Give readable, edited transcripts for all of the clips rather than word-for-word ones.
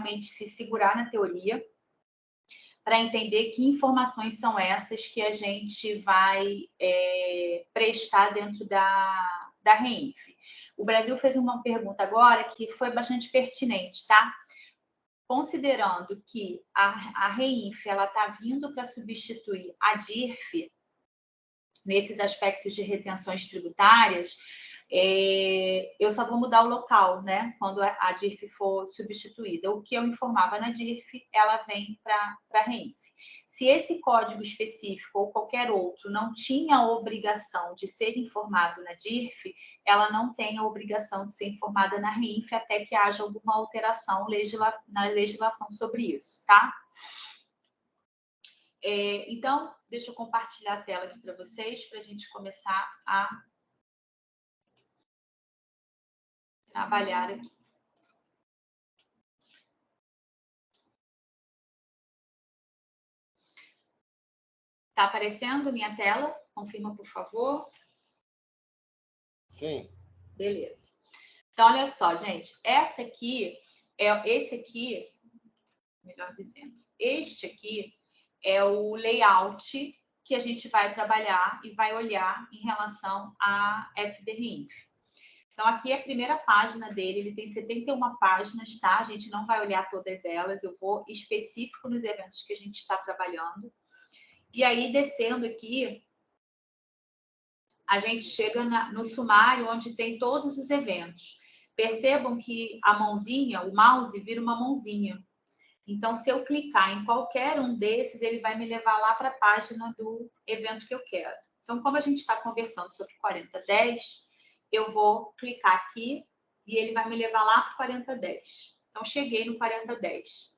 realmente se segurar na teoria para entender que informações são essas que a gente vai prestar dentro da REINF. O Brasil fez uma pergunta agora que foi bastante pertinente, tá? Considerando que a REINF está vindo para substituir a DIRF nesses aspectos de retenções tributárias, eu só vou mudar o local, né? Quando a DIRF for substituída. O que eu informava na DIRF, ela vem para a REINF. Se esse código específico ou qualquer outro não tinha a obrigação de ser informado na DIRF, ela não tem a obrigação de ser informada na REINF até que haja alguma alteração na legislação sobre isso, tá? Então, deixa eu compartilhar a tela aqui para vocês, para a gente começar a trabalhar aqui. Está aparecendo minha tela? Confirma, por favor. Sim. Beleza. Então, olha só, gente. Melhor dizendo, este aqui é o layout que a gente vai trabalhar e vai olhar em relação à FDRINF. Então, aqui é a primeira página dele, ele tem 71 páginas, tá? A gente não vai olhar todas elas, eu vou específico nos eventos que a gente está trabalhando. E aí, descendo aqui, a gente chega no sumário, onde tem todos os eventos. Percebam que a mãozinha, o mouse, vira uma mãozinha. Então, se eu clicar em qualquer um desses, ele vai me levar lá para a página do evento que eu quero. Então, como a gente está conversando sobre 4010, eu vou clicar aqui e ele vai me levar lá para o 4010. Então, cheguei no 4010.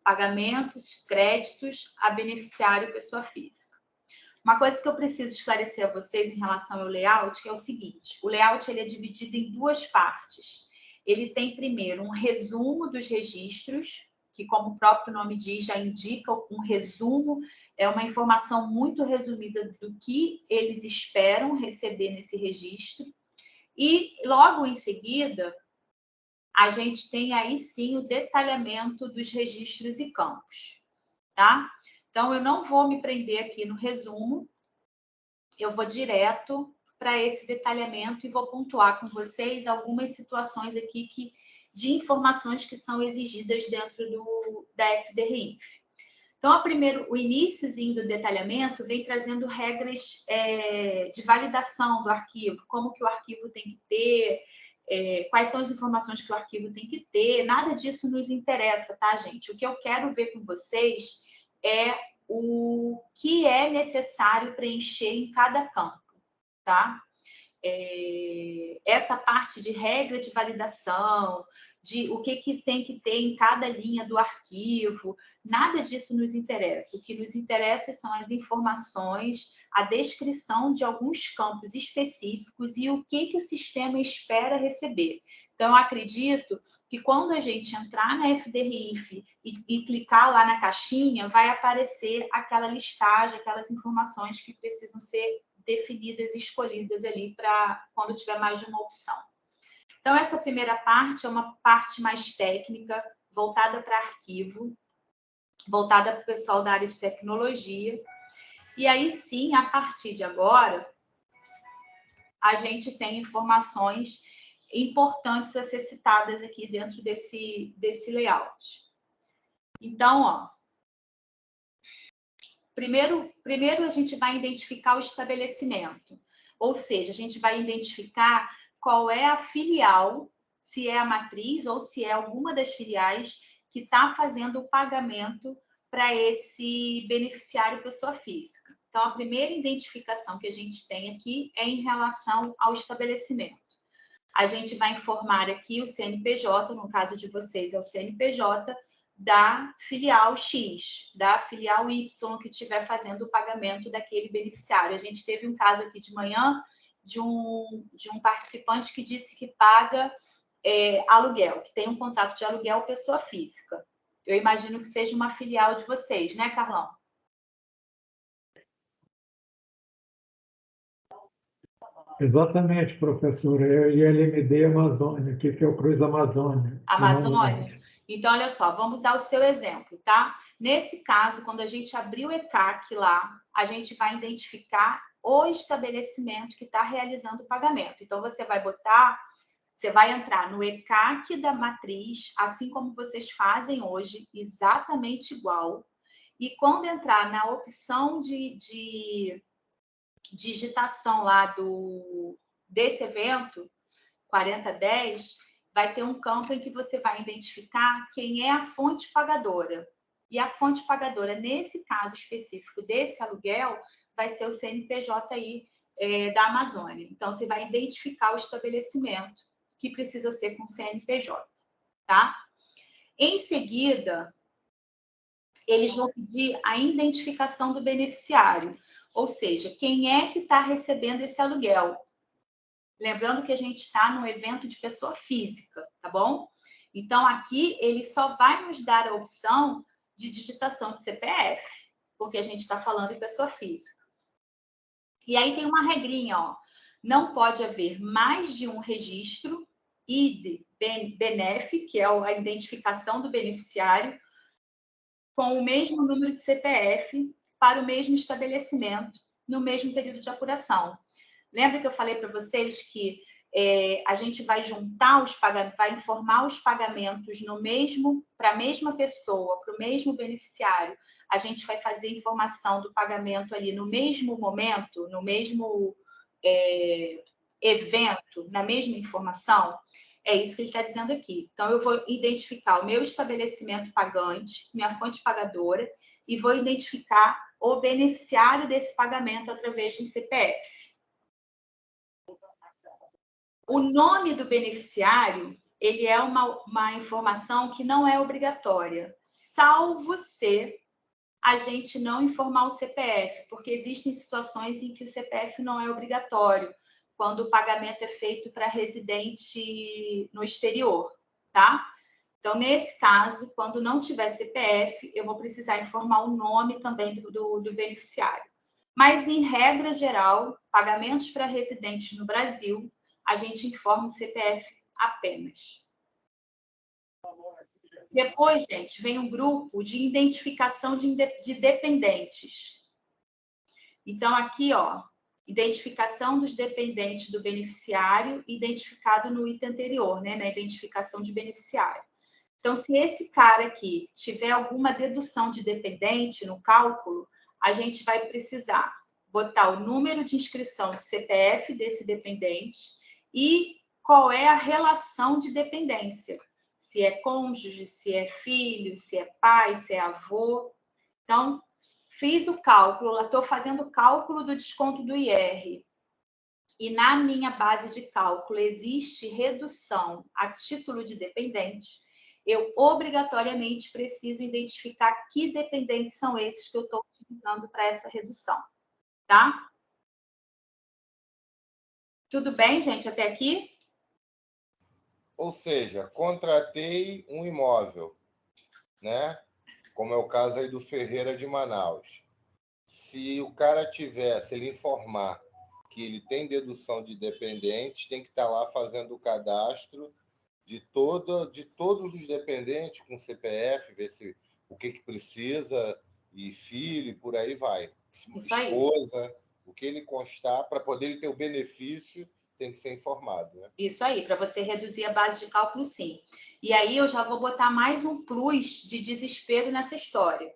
Pagamentos, créditos a beneficiário pessoa física. Uma coisa que eu preciso esclarecer a vocês em relação ao layout, que é o seguinte: o layout ele é dividido em duas partes. Ele tem primeiro um resumo dos registros, que, como o próprio nome diz, já indica um resumo, é uma informação muito resumida do que eles esperam receber nesse registro. E, logo em seguida, a gente tem aí sim o detalhamento dos registros e campos, tá? Então, eu não vou me prender aqui no resumo, eu vou direto para esse detalhamento e vou pontuar com vocês algumas situações aqui de informações que são exigidas dentro da FDRINF. Então, o iniciozinho do detalhamento vem trazendo regras de validação do arquivo, como que o arquivo tem que ter, quais são as informações que o arquivo tem que ter, nada disso nos interessa, tá, gente? O que eu quero ver com vocês é o que é necessário preencher em cada campo, tá? Essa parte de regra de validação, de o que tem que ter em cada linha do arquivo, nada disso nos interessa. O que nos interessa são as informações, a descrição de alguns campos específicos e o que o sistema espera receber. Então, eu acredito que quando a gente entrar na FDRINF e clicar lá na caixinha, vai aparecer aquela listagem, aquelas informações que precisam ser definidas e escolhidas ali para quando tiver mais de uma opção. Então, essa primeira parte é uma parte mais técnica, voltada para arquivo, voltada para o pessoal da área de tecnologia. E aí, sim, a partir de agora, a gente tem informações importantes a ser citadas aqui dentro desse layout. Então, ó, primeiro a gente vai identificar o estabelecimento, ou seja, a gente vai identificar qual é a filial, se é a matriz ou se é alguma das filiais que está fazendo o pagamento para esse beneficiário pessoa física. Então, a primeira identificação que a gente tem aqui é em relação ao estabelecimento. A gente vai informar aqui o CNPJ, no caso de vocês é o CNPJ, da filial X, da filial Y que estiver fazendo o pagamento daquele beneficiário. A gente teve um caso aqui de manhã de um participante que disse que paga aluguel, que tem um contrato de aluguel pessoa física. Eu imagino que seja uma filial de vocês, né, Carlão? Exatamente, professora. É o ILMD Amazônia, que é o Cruz Amazônia. Amazônia. Então, olha só, vamos usar o seu exemplo, tá? Nesse caso, quando a gente abrir o ECAC lá, a gente vai identificar o estabelecimento que está realizando o pagamento. Então, você vai entrar no ECAC da matriz, assim como vocês fazem hoje, exatamente igual. E quando entrar na opção de digitação lá desse evento, 4010, vai ter um campo em que você vai identificar quem é a fonte pagadora. E a fonte pagadora, nesse caso específico desse aluguel, vai ser o CNPJ aí da Amazônia. Então, você vai identificar o estabelecimento que precisa ser com CNPJ, tá? Em seguida, eles vão pedir a identificação do beneficiário, ou seja, quem é que está recebendo esse aluguel. Lembrando que a gente está no evento de pessoa física, tá bom? Então, aqui ele só vai nos dar a opção de digitação de CPF, porque a gente está falando em pessoa física. E aí tem uma regrinha, ó. Não pode haver mais de um registro ID BENEF, que é a identificação do beneficiário, com o mesmo número de CPF para o mesmo estabelecimento no mesmo período de apuração. Lembra que eu falei para vocês que a gente vai juntar vai informar os pagamentos para a mesma pessoa, para o mesmo beneficiário. A gente vai fazer a informação do pagamento ali no mesmo momento, no mesmo evento, na mesma informação. É isso que ele está dizendo aqui. Então, eu vou identificar o meu estabelecimento pagante, minha fonte pagadora, e vou identificar o beneficiário desse pagamento através de um CPF. O nome do beneficiário, ele é uma informação que não é obrigatória, salvo se a gente não informar o CPF, porque existem situações em que o CPF não é obrigatório, quando o pagamento é feito para residente no exterior, tá? Então, nesse caso, quando não tiver CPF, eu vou precisar informar o nome também do beneficiário. Mas, em regra geral, pagamentos para residentes no Brasil, a gente informa o CPF apenas. Depois, gente, vem um grupo de identificação de dependentes. Então, aqui, ó, identificação dos dependentes do beneficiário, identificado no item anterior, né, na identificação de beneficiário. Então, se esse cara aqui tiver alguma dedução de dependente no cálculo, a gente vai precisar botar o número de inscrição do CPF desse dependente e qual é a relação de dependência. Se é cônjuge, se é filho, se é pai, se é avô. Então, fiz o cálculo, estou fazendo o cálculo do desconto do IR. E na minha base de cálculo existe redução a título de dependente, eu obrigatoriamente preciso identificar que dependentes são esses que eu estou utilizando para essa redução, tá? Tudo bem, gente, até aqui? Ou seja, contratei um imóvel, né? Como é o caso aí do Ferreira de Manaus. Se o cara se ele informar que ele tem dedução de dependentes, tem que estar lá fazendo o cadastro de todos os dependentes com CPF, ver o que precisa, e filho, por aí vai. Isso aí. Esposa, o que ele constar, para poder ele ter o benefício, tem que ser informado, né? Isso aí, para você reduzir a base de cálculo, sim. E aí eu já vou botar mais um plus de desespero nessa história.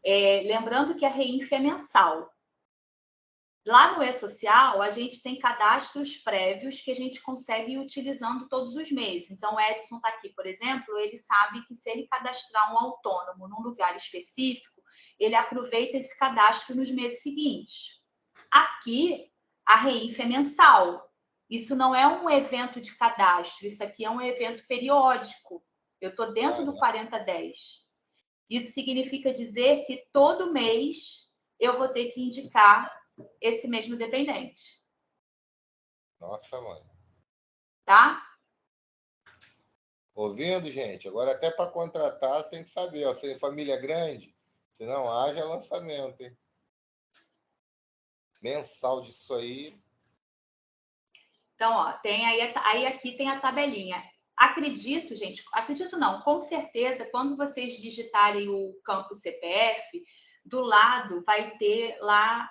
Lembrando que a REINF é mensal. Lá no E-Social, a gente tem cadastros prévios que a gente consegue ir utilizando todos os meses. Então, o Edson está aqui, por exemplo, ele sabe que se ele cadastrar um autônomo num lugar específico, ele aproveita esse cadastro nos meses seguintes. Aqui, a REINF é mensal. Isso não é um evento de cadastro, isso aqui é um evento periódico. Eu estou dentro do 4010. Isso significa dizer que todo mês eu vou ter que indicar esse mesmo dependente. Nossa, mãe. Tá? Ouvindo, gente? Agora, até para contratar, tem que saber. Ó, se tem família grande, senão haja lançamento, hein? Mensal disso aí. Então, ó, tem aí aqui tem a tabelinha. Acredito, gente, acredito não, com certeza, quando vocês digitarem o campo CPF, do lado vai ter lá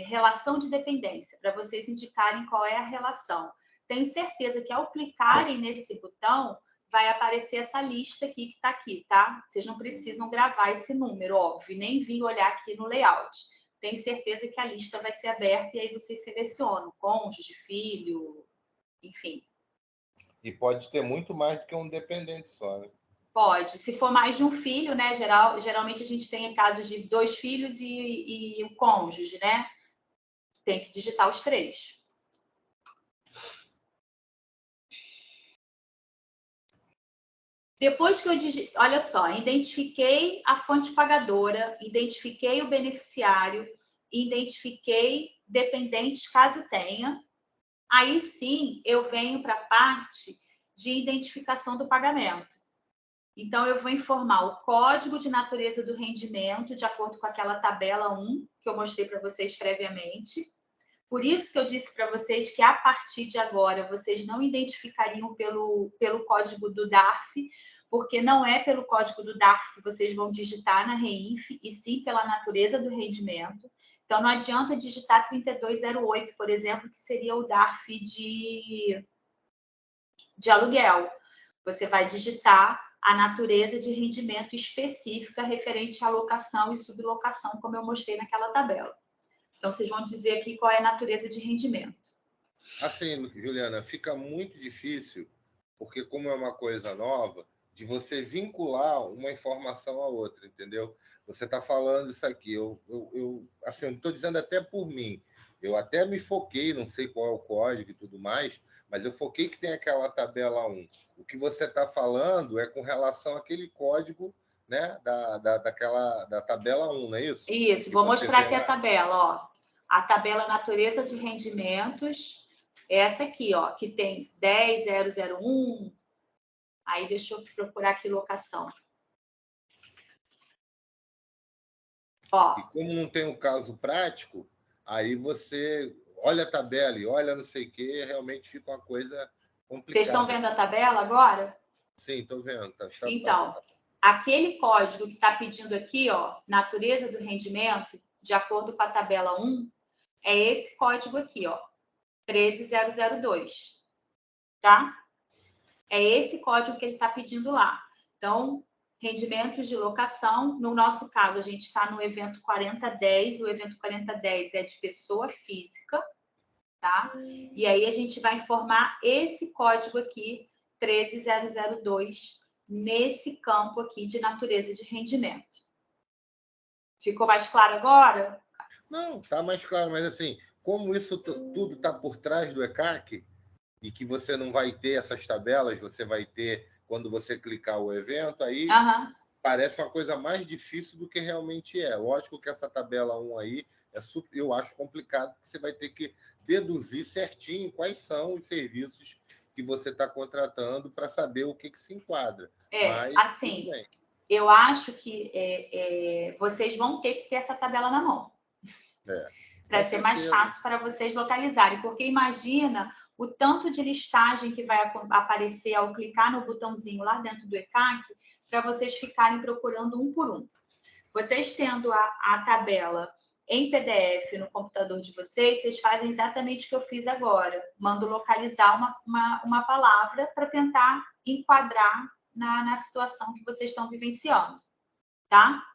relação de dependência, para vocês indicarem qual é a relação. Tenho certeza que ao clicarem nesse botão, vai aparecer essa lista aqui que está aqui, tá? Vocês não precisam gravar esse número, óbvio, nem vir olhar aqui no layout. Tenho certeza que a lista vai ser aberta e aí vocês selecionam cônjuge, filho, enfim. E pode ter muito mais do que um dependente só, né? Pode. Se for mais de um filho, né? Geralmente a gente tem casos de 2 filhos e o cônjuge, né? Tem que digitar os 3. Depois que eu olha só, identifiquei a fonte pagadora, identifiquei o beneficiário, identifiquei dependentes, caso tenha. Aí sim eu venho para a parte de identificação do pagamento. Então, eu vou informar o código de natureza do rendimento, de acordo com aquela tabela 1, que eu mostrei para vocês previamente. Por isso que eu disse para vocês que, a partir de agora, vocês não identificariam pelo código do DARF, porque não é pelo código do DARF que vocês vão digitar na REINF, e sim pela natureza do rendimento. Então, não adianta digitar 3208, por exemplo, que seria o DARF de aluguel. Você vai digitar a natureza de rendimento específica referente à locação e sublocação, como eu mostrei naquela tabela. Então, vocês vão dizer aqui qual é a natureza de rendimento. Assim, Juliana, fica muito difícil, porque como é uma coisa nova, de você vincular uma informação à outra, entendeu? Você está falando isso aqui, assim, eu estou dizendo até por mim, eu até me foquei, não sei qual é o código e tudo mais, mas eu foquei que tem aquela tabela 1. O que você está falando é com relação àquele código, né, da tabela 1, não é isso? Isso, vou mostrar aqui a tabela, ó. A tabela natureza de rendimentos, essa aqui, ó, que tem 10.001. Aí deixa eu procurar aqui locação. Ó. E como não tem um caso prático, aí você olha a tabela e olha não sei o que, realmente fica uma coisa complicada. Vocês estão vendo a tabela agora? Sim, estou vendo. Então, aquele código que está pedindo aqui, ó, natureza do rendimento, de acordo com a tabela 1, é esse código aqui, ó, 13002, tá? É esse código que ele está pedindo lá. Então, rendimentos de locação, no nosso caso, a gente está no evento 4010, o evento 4010 é de pessoa física, tá? E aí a gente vai informar esse código aqui, 13002, nesse campo aqui de natureza de rendimento. Ficou mais claro agora? Não, tá mais claro, mas assim, como isso tudo está por trás do ECAC, e que você não vai ter essas tabelas, você vai ter quando você clicar o evento, aí parece uma coisa mais difícil do que realmente é. Lógico que essa tabela 1 aí, eu acho complicado, porque você vai ter que deduzir certinho quais são os serviços que você está contratando para saber o que se enquadra. Mas, assim, eu acho que vocês vão ter que ter essa tabela na mão. Para ser mais fácil para vocês localizarem. Porque imagina o tanto de listagem que vai aparecer ao clicar no botãozinho lá dentro do ECAC, para vocês ficarem procurando um por um. Vocês tendo a tabela em PDF no computador de vocês, vocês fazem exatamente o que eu fiz agora. Mando localizar uma palavra para tentar enquadrar na situação que vocês estão vivenciando, tá?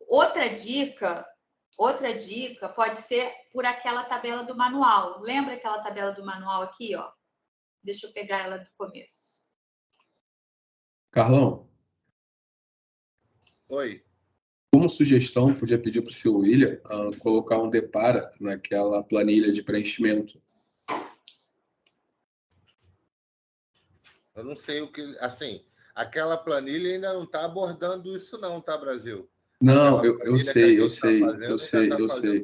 Outra dica pode ser por aquela tabela do manual. Lembra aquela tabela do manual aqui, ó? Deixa eu pegar ela do começo. Carlão. Oi. Como sugestão, podia pedir para o seu William colocar um depara naquela planilha de preenchimento. Eu não sei o que... Assim, aquela planilha ainda não está abordando isso não, tá, Brasil? Não, eu sei.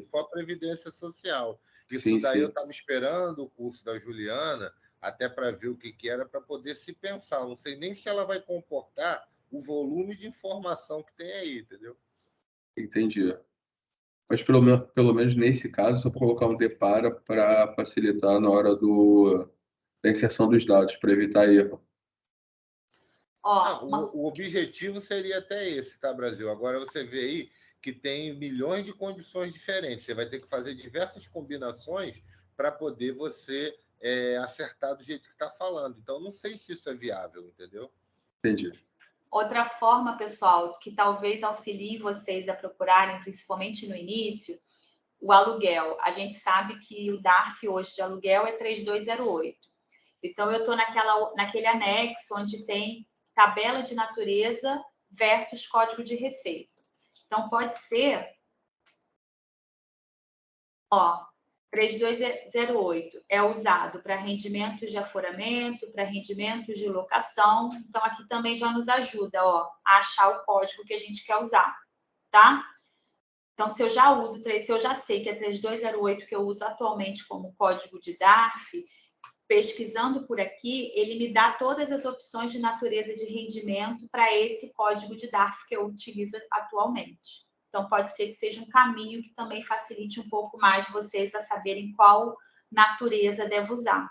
Só Previdência Social. Isso daí eu estava esperando o curso da Juliana, até para ver o que era, para poder se pensar. Não sei nem se ela vai comportar o volume de informação que tem aí, entendeu? Entendi. Mas pelo menos nesse caso, só colocar um depara para facilitar na hora da inserção dos dados, para evitar erro. Ó, O objetivo seria até esse, tá, Brasil? Agora você vê aí que tem milhões de condições diferentes. Você vai ter que fazer diversas combinações para poder você acertar do jeito que está falando. Então, não sei se isso é viável, entendeu? Entendi. outra forma, pessoal, que talvez auxilie vocês a procurarem, principalmente no início, o aluguel. A gente sabe que o DARF hoje de aluguel é 3208. Então, eu estou naquele anexo onde tem tabela de natureza versus código de receita. Então, pode ser, ó, 3208 é usado para rendimentos de aforamento, para rendimentos de locação. Então, aqui também já nos ajuda, ó, a achar o código que a gente quer usar, tá? Então, se eu já sei que é 3208 que eu uso atualmente como código de DARF, pesquisando por aqui, ele me dá todas as opções de natureza de rendimento para esse código de DARF que eu utilizo atualmente. Então, pode ser que seja um caminho que também facilite um pouco mais vocês a saberem qual natureza devo usar,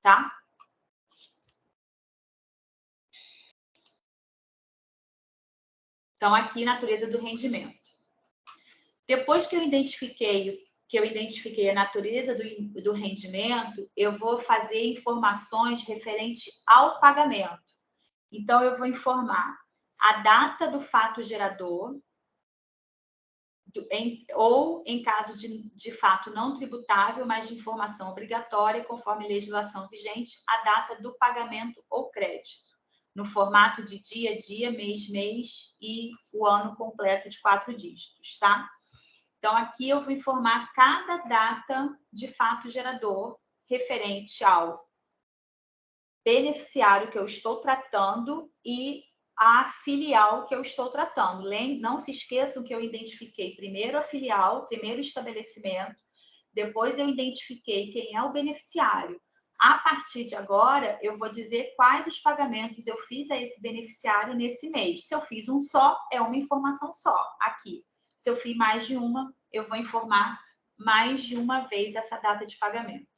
tá? Então, aqui, natureza do rendimento. Depois que eu identifiquei a natureza do rendimento, eu vou fazer informações referente ao pagamento. Então, eu vou informar a data do fato gerador, ou em caso de fato não tributável, mas de informação obrigatória, conforme legislação vigente, a data do pagamento ou crédito, no formato de dia a dia, mês, e o ano completo de 4 dígitos, tá? Então, aqui eu vou informar cada data de fato gerador referente ao beneficiário que eu estou tratando e a filial que eu estou tratando. Não se esqueçam que eu identifiquei primeiro a filial, primeiro o estabelecimento, depois eu identifiquei quem é o beneficiário. A partir de agora, eu vou dizer quais os pagamentos eu fiz a esse beneficiário nesse mês. Se eu fiz um só, é uma informação só aqui. Se eu fiz mais de uma, eu vou informar mais de uma vez essa data de pagamento.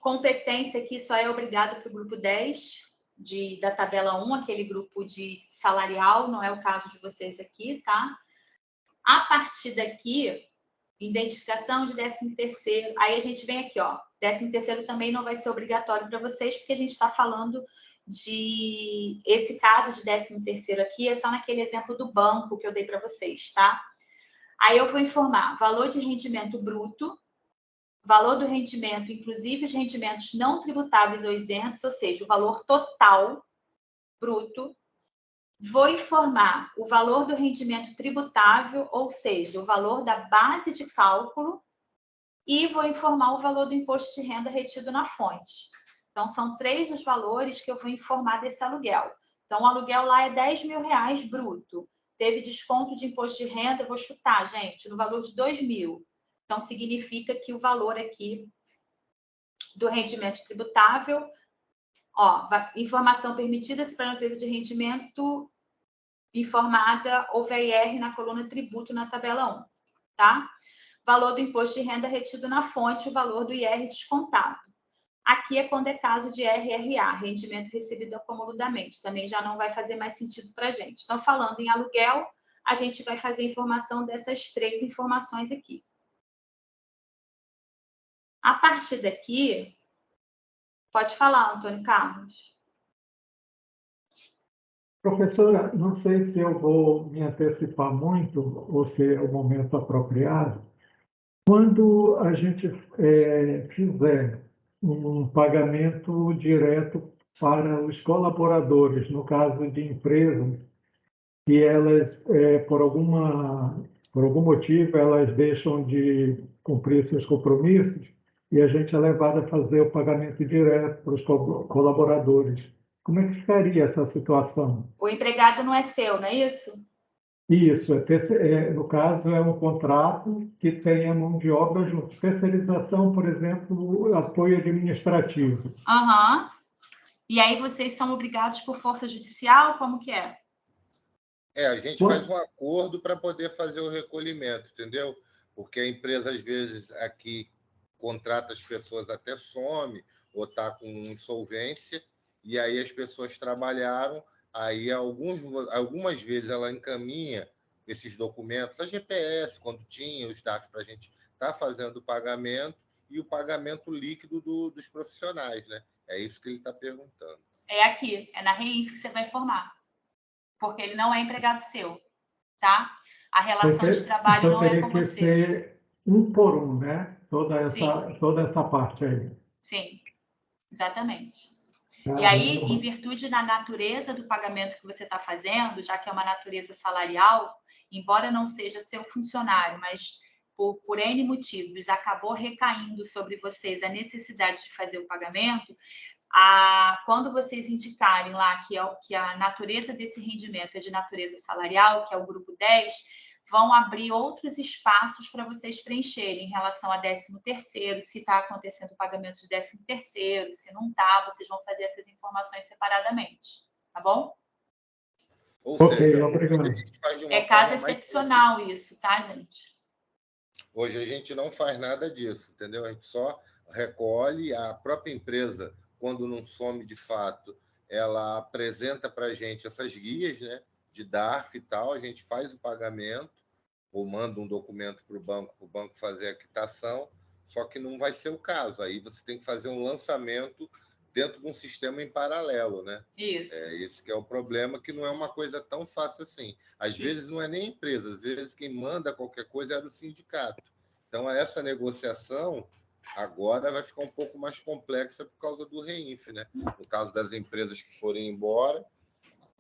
Competência aqui só é obrigado para o grupo 10 da tabela 1, aquele grupo de salarial, não é o caso de vocês aqui, tá? A partir daqui, identificação de 13º, aí a gente vem aqui, ó, 13º também não vai ser obrigatório para vocês, porque a gente está falando de... Esse caso de 13º aqui é só naquele exemplo do banco que eu dei para vocês, tá? Aí eu vou informar valor de rendimento bruto, valor do rendimento, inclusive os rendimentos não tributáveis ou isentos, ou seja, o valor total bruto. Vou informar o valor do rendimento tributável, ou seja, o valor da base de cálculo, e vou informar o valor do imposto de renda retido na fonte. Então, são 3 os valores que eu vou informar desse aluguel. Então, o aluguel lá é R$10.000 bruto. Teve desconto de imposto de renda, eu vou chutar, gente, no valor de R$2.000. Então, significa que o valor aqui do rendimento tributável, ó, informação permitida se para a natureza de rendimento informada, houver IR na coluna tributo na tabela 1, tá? Valor do imposto de renda retido na fonte, o valor do IR descontado. Aqui é quando é caso de RRA, rendimento recebido acumuladamente. Também já não vai fazer mais sentido para a gente. Então, falando em aluguel, a gente vai fazer informação dessas 3 informações aqui. A partir daqui, pode falar, Antônio Carlos. Professora, não sei se eu vou me antecipar muito ou se é o momento apropriado. Quando a gente fizer um pagamento direto para os colaboradores, no caso de empresas, que elas, por algum motivo, elas deixam de cumprir seus compromissos e a gente é levado a fazer o pagamento direto para os colaboradores. Como é que ficaria essa situação? O empregado não é seu, não é isso? Isso, no caso, é um contrato que tem a mão de obra junto. Terceirização, por exemplo, apoio administrativo. Aham. E aí vocês são obrigados por força judicial? Como que é? A gente faz um acordo para poder fazer o recolhimento, entendeu? Porque a empresa, às vezes, aqui contrata as pessoas até some, ou está com insolvência, e aí as pessoas trabalharam, aí algumas vezes ela encaminha esses documentos, a GPS, quando tinha os dados para a gente estar fazendo o pagamento, e o pagamento líquido dos profissionais, né? É isso que ele está perguntando. É aqui, é na REINF que você vai informar, porque ele não é empregado seu, tá? A relação de trabalho então não é teria com que você. ser um por um, né? Sim. Toda essa parte aí. Sim, exatamente. E Caramba. aí, em virtude da natureza do pagamento que você está fazendo, já que é uma natureza salarial, embora não seja seu funcionário, mas por N motivos acabou recaindo sobre vocês a necessidade de fazer o pagamento, quando vocês indicarem lá que a natureza desse rendimento é de natureza salarial, que é o grupo 10, vão abrir outros espaços para vocês preencherem em relação a 13º, se está acontecendo o pagamento de 13º, se não está, vocês vão fazer essas informações separadamente, tá bom? Ou Ok, seja, obrigado. a gente faz de uma É caso forma mais excepcional isso, tá, gente? Hoje a gente não faz nada disso, entendeu? A gente só recolhe, a própria empresa, quando não some de fato, ela apresenta para a gente essas guias, né, de DARF e tal, a gente faz o pagamento, ou manda um documento para o banco fazer a quitação, só que não vai ser o caso. Aí você tem que fazer um lançamento dentro de um sistema em paralelo, né? Isso. Esse que é o problema, que não é uma coisa tão fácil assim. Às vezes não é nem a empresa, às vezes quem manda qualquer coisa é do sindicato. Então, essa negociação agora vai ficar um pouco mais complexa por causa do REINF, né? No caso das empresas que forem embora,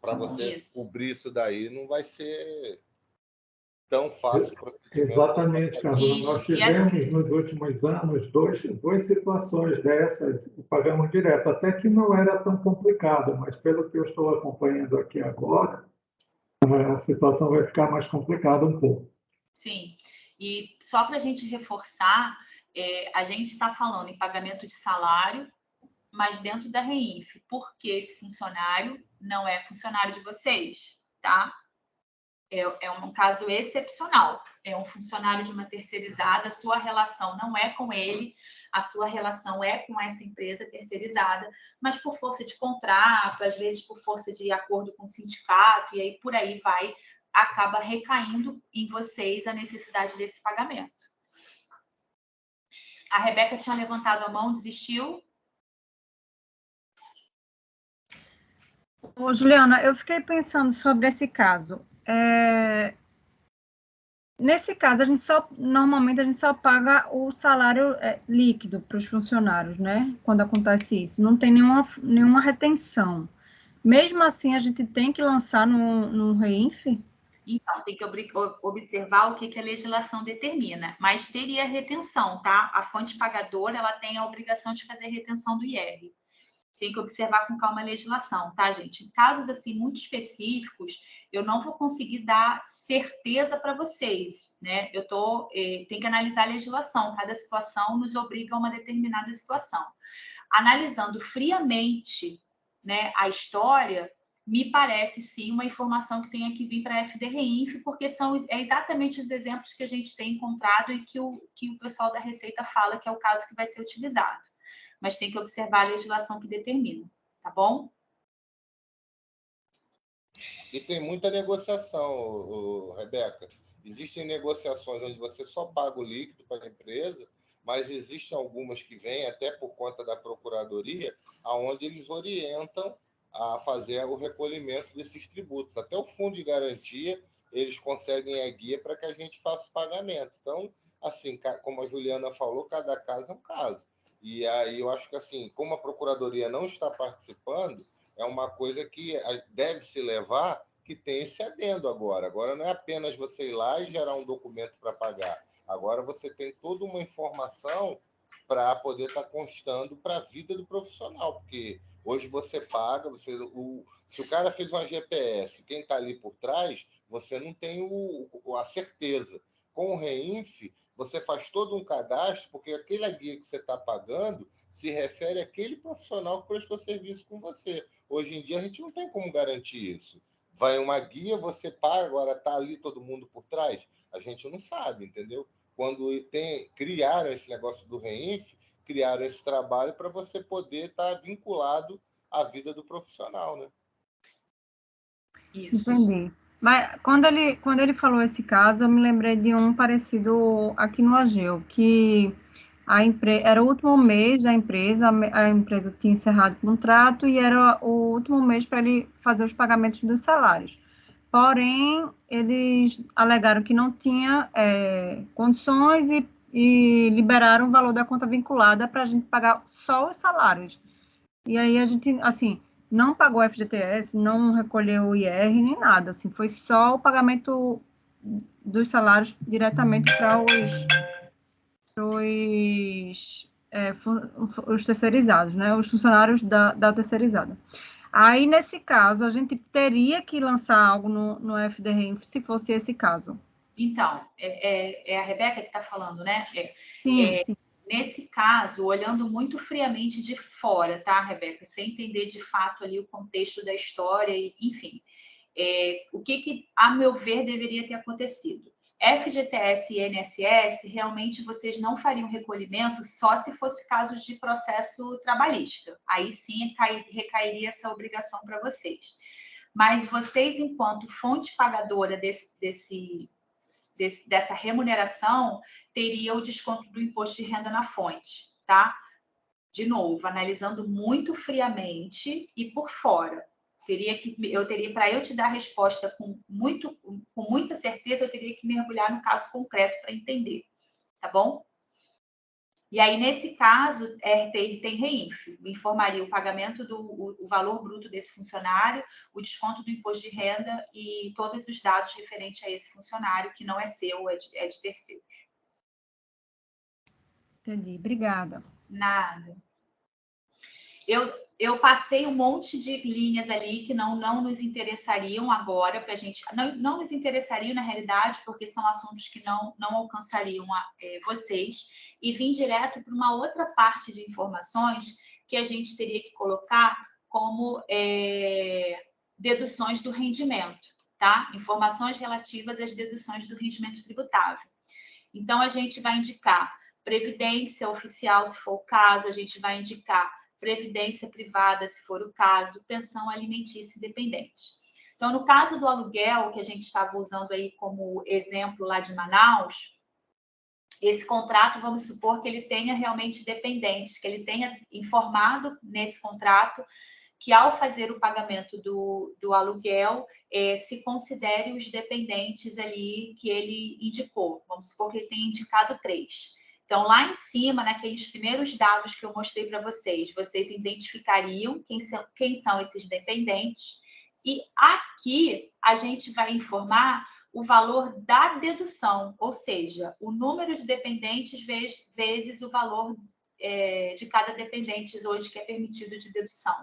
para você cobrir isso daí, não vai ser tão fácil o procedimento. Exatamente, Carlos. Nós tivemos nos últimos anos duas situações dessas e pagamos direto, até que não era tão complicado, mas pelo que eu estou acompanhando aqui agora, a situação vai ficar mais complicada um pouco. Sim, e só para a gente reforçar, a gente está falando em pagamento de salário, mas dentro da REINF, porque esse funcionário não é funcionário de vocês, tá? É um caso excepcional. É um funcionário de uma terceirizada, a sua relação não é com ele, a sua relação é com essa empresa terceirizada, mas por força de contrato, às vezes por força de acordo com o sindicato, e aí por aí vai, acaba recaindo em vocês a necessidade desse pagamento. A Rebeca tinha levantado a mão, desistiu? Ô, Juliana, eu fiquei pensando sobre esse caso. Nesse caso, normalmente a gente só paga o salário líquido para os funcionários, né? Quando acontece isso. Não tem nenhuma retenção. Mesmo assim, a gente tem que lançar no REINF? Então, tem que observar o que a legislação determina, mas teria retenção, tá? A fonte pagadora, ela tem a obrigação de fazer retenção do IR. Tem que observar com calma a legislação, tá, gente? Em casos, assim, muito específicos, eu não vou conseguir dar certeza para vocês, né? Tem que analisar a legislação, cada situação nos obriga a uma determinada situação. Analisando friamente, né, a história, me parece sim uma informação que tenha que vir para a FDREINF, porque é exatamente os exemplos que a gente tem encontrado e que o pessoal da Receita fala que é o caso que vai ser utilizado. Mas tem que observar a legislação que determina, tá bom? E tem muita negociação, Rebeca. Existem negociações onde você só paga o líquido para a empresa, mas existem algumas que vêm até por conta da procuradoria, aonde eles orientam a fazer o recolhimento desses tributos. Até o fundo de garantia, eles conseguem a guia para que a gente faça o pagamento. Então, assim, como a Juliana falou, cada caso é um caso. E aí eu acho que, assim, como a procuradoria não está participando, é uma coisa que deve se levar, que tem esse adendo agora. Agora não é apenas você ir lá e gerar um documento para pagar. Agora você tem toda uma informação para poder estar constando para a vida do profissional, porque hoje você paga, se o cara fez uma GPS, quem está ali por trás, você não tem a certeza. Com o REINF, você faz todo um cadastro, porque aquela guia que você está pagando se refere àquele profissional que prestou serviço com você. Hoje em dia, a gente não tem como garantir isso. Vai uma guia, você paga, agora está ali todo mundo por trás? A gente não sabe, entendeu? quando criaram esse negócio do REINF, criaram esse trabalho para você poder estar vinculado à vida do profissional, né? Isso. Entendi. Mas quando ele falou esse caso, eu me lembrei de um parecido aqui no Ageu, que era o último mês da empresa, a empresa tinha encerrado o contrato e era o último mês para ele fazer os pagamentos dos salários. Porém, eles alegaram que não tinha condições e liberaram o valor da conta vinculada para a gente pagar só os salários. E aí a gente, assim, não pagou FGTS, não recolheu o IR, nem nada, assim, foi só o pagamento dos salários diretamente para os terceirizados, né, os funcionários da terceirizada. Aí, nesse caso, a gente teria que lançar algo no FDRINF, se fosse esse caso. Então, é a Rebeca que está falando, né? Sim. Nesse caso, olhando muito friamente de fora, tá, Rebeca? Sem entender de fato ali o contexto da história, enfim. O que, a meu ver, deveria ter acontecido? FGTS e INSS, realmente vocês não fariam recolhimento só se fosse casos de processo trabalhista. Aí sim recairia essa obrigação para vocês. Mas vocês, enquanto fonte pagadora dessa remuneração, teria o desconto do imposto de renda na fonte, tá? De novo, analisando muito friamente e por fora. Para eu te dar a resposta com muita certeza, eu teria que mergulhar no caso concreto para entender, tá bom? E aí, nesse caso, ele tem REINF, informaria o pagamento o valor bruto desse funcionário, o desconto do imposto de renda e todos os dados referentes a esse funcionário, que não é seu, é de terceiros. Entendi, obrigada. Nada. Eu passei um monte de linhas ali que não nos interessariam agora para a gente. Não nos interessariam, na realidade, porque são assuntos que não alcançariam vocês. E vim direto para uma outra parte de informações que a gente teria que colocar como deduções do rendimento, tá? Informações relativas às deduções do rendimento tributável. Então, a gente vai indicar previdência oficial, se for o caso, a gente vai indicar previdência privada, se for o caso, pensão alimentícia dependente. Então, no caso do aluguel, que a gente estava usando aí como exemplo lá de Manaus, esse contrato, vamos supor que ele tenha realmente dependentes, que ele tenha informado nesse contrato que, ao fazer o pagamento do aluguel, se considere os dependentes ali que ele indicou. Vamos supor que ele tenha indicado 3. Então, lá em cima, naqueles primeiros dados que eu mostrei para vocês, vocês identificariam quem são esses dependentes. E aqui a gente vai informar o valor da dedução, ou seja, o número de dependentes vezes o valor de cada dependente hoje que é permitido de dedução.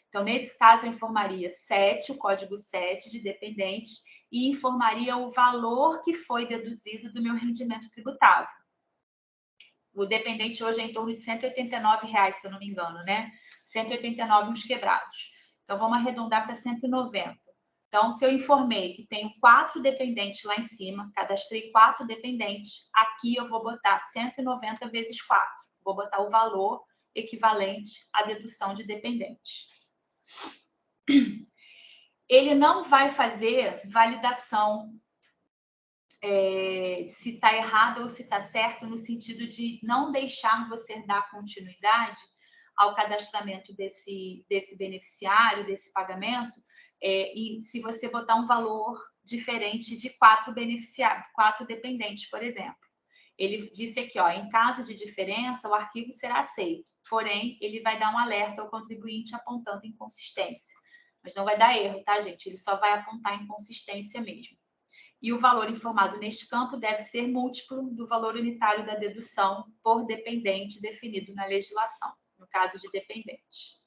Então, nesse caso, eu informaria 7, o código 7 de dependentes, e informaria o valor que foi deduzido do meu rendimento tributável. O dependente hoje é em torno de R$189, se eu não me engano, né? 189 uns quebrados. Então, vamos arredondar para 190. Então, se eu informei que tenho 4 dependentes lá em cima, cadastrei 4 dependentes, aqui eu vou botar 190 vezes 4. Vou botar o valor equivalente à dedução de dependentes. Ele não vai fazer validação se está errado ou se está certo, no sentido de não deixar você dar continuidade ao cadastramento desse beneficiário, desse pagamento, e se você botar um valor diferente de 4 beneficiários, 4 dependentes, por exemplo. Ele disse aqui, ó, em caso de diferença, o arquivo será aceito, porém, ele vai dar um alerta ao contribuinte apontando inconsistência. Mas não vai dar erro, tá, gente? Ele só vai apontar inconsistência mesmo. E o valor informado neste campo deve ser múltiplo do valor unitário da dedução por dependente definido na legislação, no caso de dependente.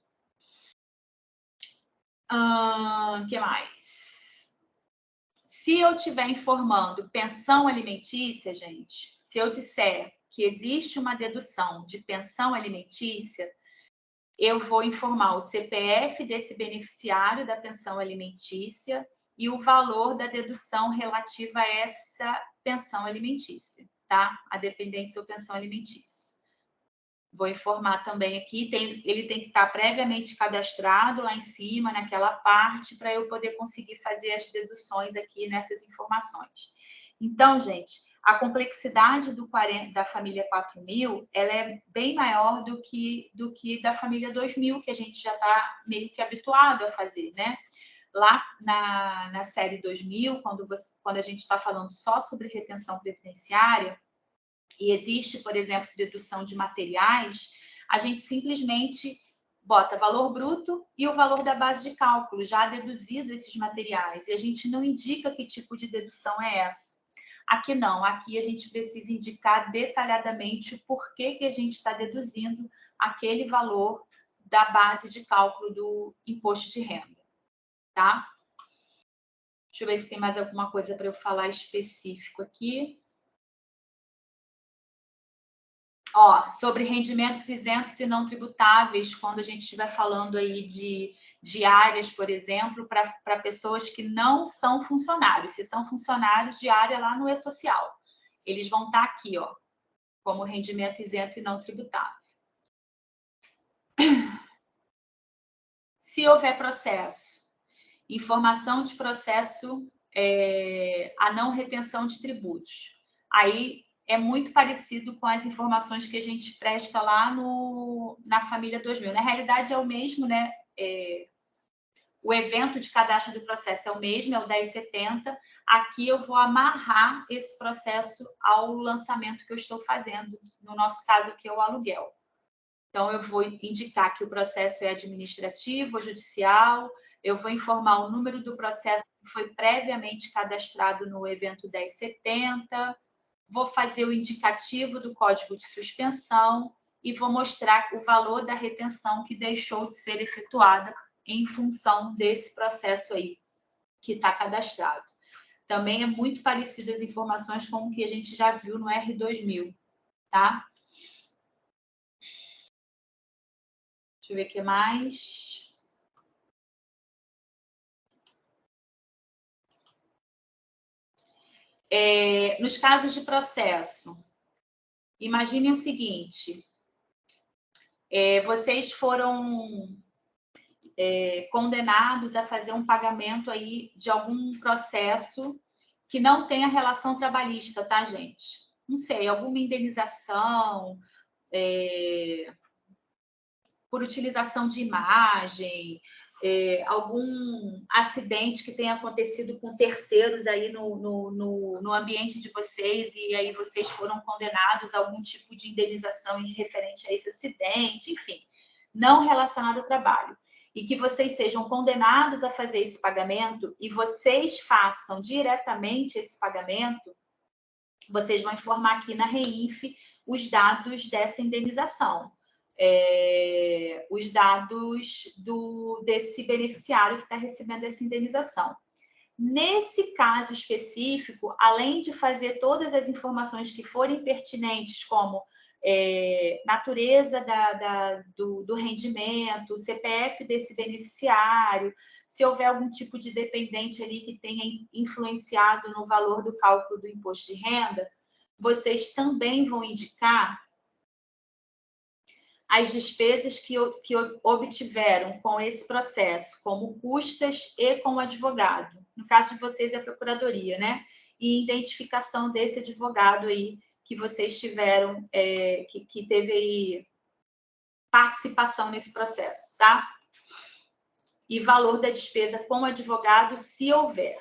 Que mais? Se eu estiver informando pensão alimentícia, gente, se eu disser que existe uma dedução de pensão alimentícia, eu vou informar o CPF desse beneficiário da pensão alimentícia e o valor da dedução relativa a essa pensão alimentícia, tá? A dependentes ou pensão alimentícia. Vou informar também aqui, ele tem que estar previamente cadastrado lá em cima, naquela parte, para eu poder conseguir fazer as deduções aqui nessas informações. Então, gente, a complexidade da família 4.000, ela é bem maior do que da família 2.000, que a gente já está meio que habituado a fazer, né? Lá na série 2.000, quando a gente está falando só sobre retenção previdenciária, e existe, por exemplo, dedução de materiais, a gente simplesmente bota valor bruto e o valor da base de cálculo, já deduzido esses materiais, e a gente não indica que tipo de dedução é essa. Aqui não, aqui a gente precisa indicar detalhadamente o porquê que a gente está deduzindo aquele valor da base de cálculo do imposto de renda, tá? Deixa eu ver se tem mais alguma coisa para eu falar específico aqui. Ó, sobre rendimentos isentos e não tributáveis, quando a gente estiver falando aí de áreas, por exemplo, para pessoas que não são funcionários. Se são funcionários de área lá no E-Social, eles vão estar aqui, ó, como rendimento isento e não tributável. Se houver processo, informação de processo a não retenção de tributos. Aí é muito parecido com as informações que a gente presta lá na família 2.000. Na realidade, é o mesmo, né? O evento de cadastro do processo é o mesmo, é o 1070. Aqui eu vou amarrar esse processo ao lançamento que eu estou fazendo, no nosso caso aqui é o aluguel. Então, eu vou indicar que o processo é administrativo ou judicial, eu vou informar o número do processo que foi previamente cadastrado no evento 1070, vou fazer o indicativo do código de suspensão e vou mostrar o valor da retenção que deixou de ser efetuada em função desse processo aí que está cadastrado. Também é muito parecido as informações com o que a gente já viu no R2000, tá? Deixa eu ver o que mais. Nos casos de processo, imagine o seguinte, vocês foram condenados a fazer um pagamento aí de algum processo que não tenha relação trabalhista, tá, gente? Não sei, alguma indenização por utilização de imagem, algum acidente que tenha acontecido com terceiros aí no ambiente de vocês e aí vocês foram condenados a algum tipo de indenização referente a esse acidente, enfim, não relacionado ao trabalho. E que vocês sejam condenados a fazer esse pagamento e vocês façam diretamente esse pagamento, vocês vão informar aqui na REINF os dados dessa indenização. Os dados desse beneficiário que está recebendo essa indenização. Nesse caso específico, além de fazer todas as informações que forem pertinentes, como natureza do rendimento, CPF desse beneficiário, se houver algum tipo de dependente ali que tenha influenciado no valor do cálculo do imposto de renda, vocês também vão indicar as despesas que obtiveram com esse processo, como custas e com o advogado. No caso de vocês, é a procuradoria, né? E identificação desse advogado aí que vocês tiveram, que teve aí participação nesse processo, tá? E valor da despesa com o advogado, se houver.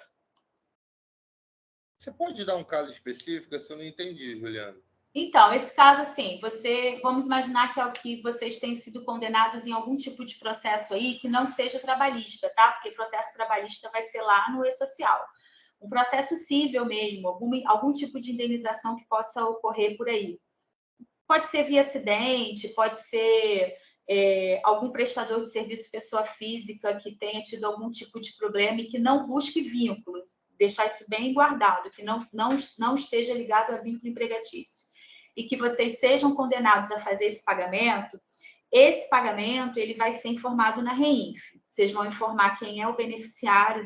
Você pode dar um caso específico? Eu não entendi, Juliana. Então, esse caso, assim, vamos imaginar que é o que vocês têm sido condenados em algum tipo de processo aí que não seja trabalhista, tá? Porque processo trabalhista vai ser lá no E-Social. Um processo cível mesmo, algum tipo de indenização que possa ocorrer por aí. Pode ser via acidente, pode ser algum prestador de serviço pessoa física que tenha tido algum tipo de problema e que não busque vínculo. Deixar isso bem guardado, que não esteja ligado a vínculo empregatício. E que vocês sejam condenados a fazer esse pagamento ele vai ser informado na REINF. Vocês vão informar quem é o beneficiário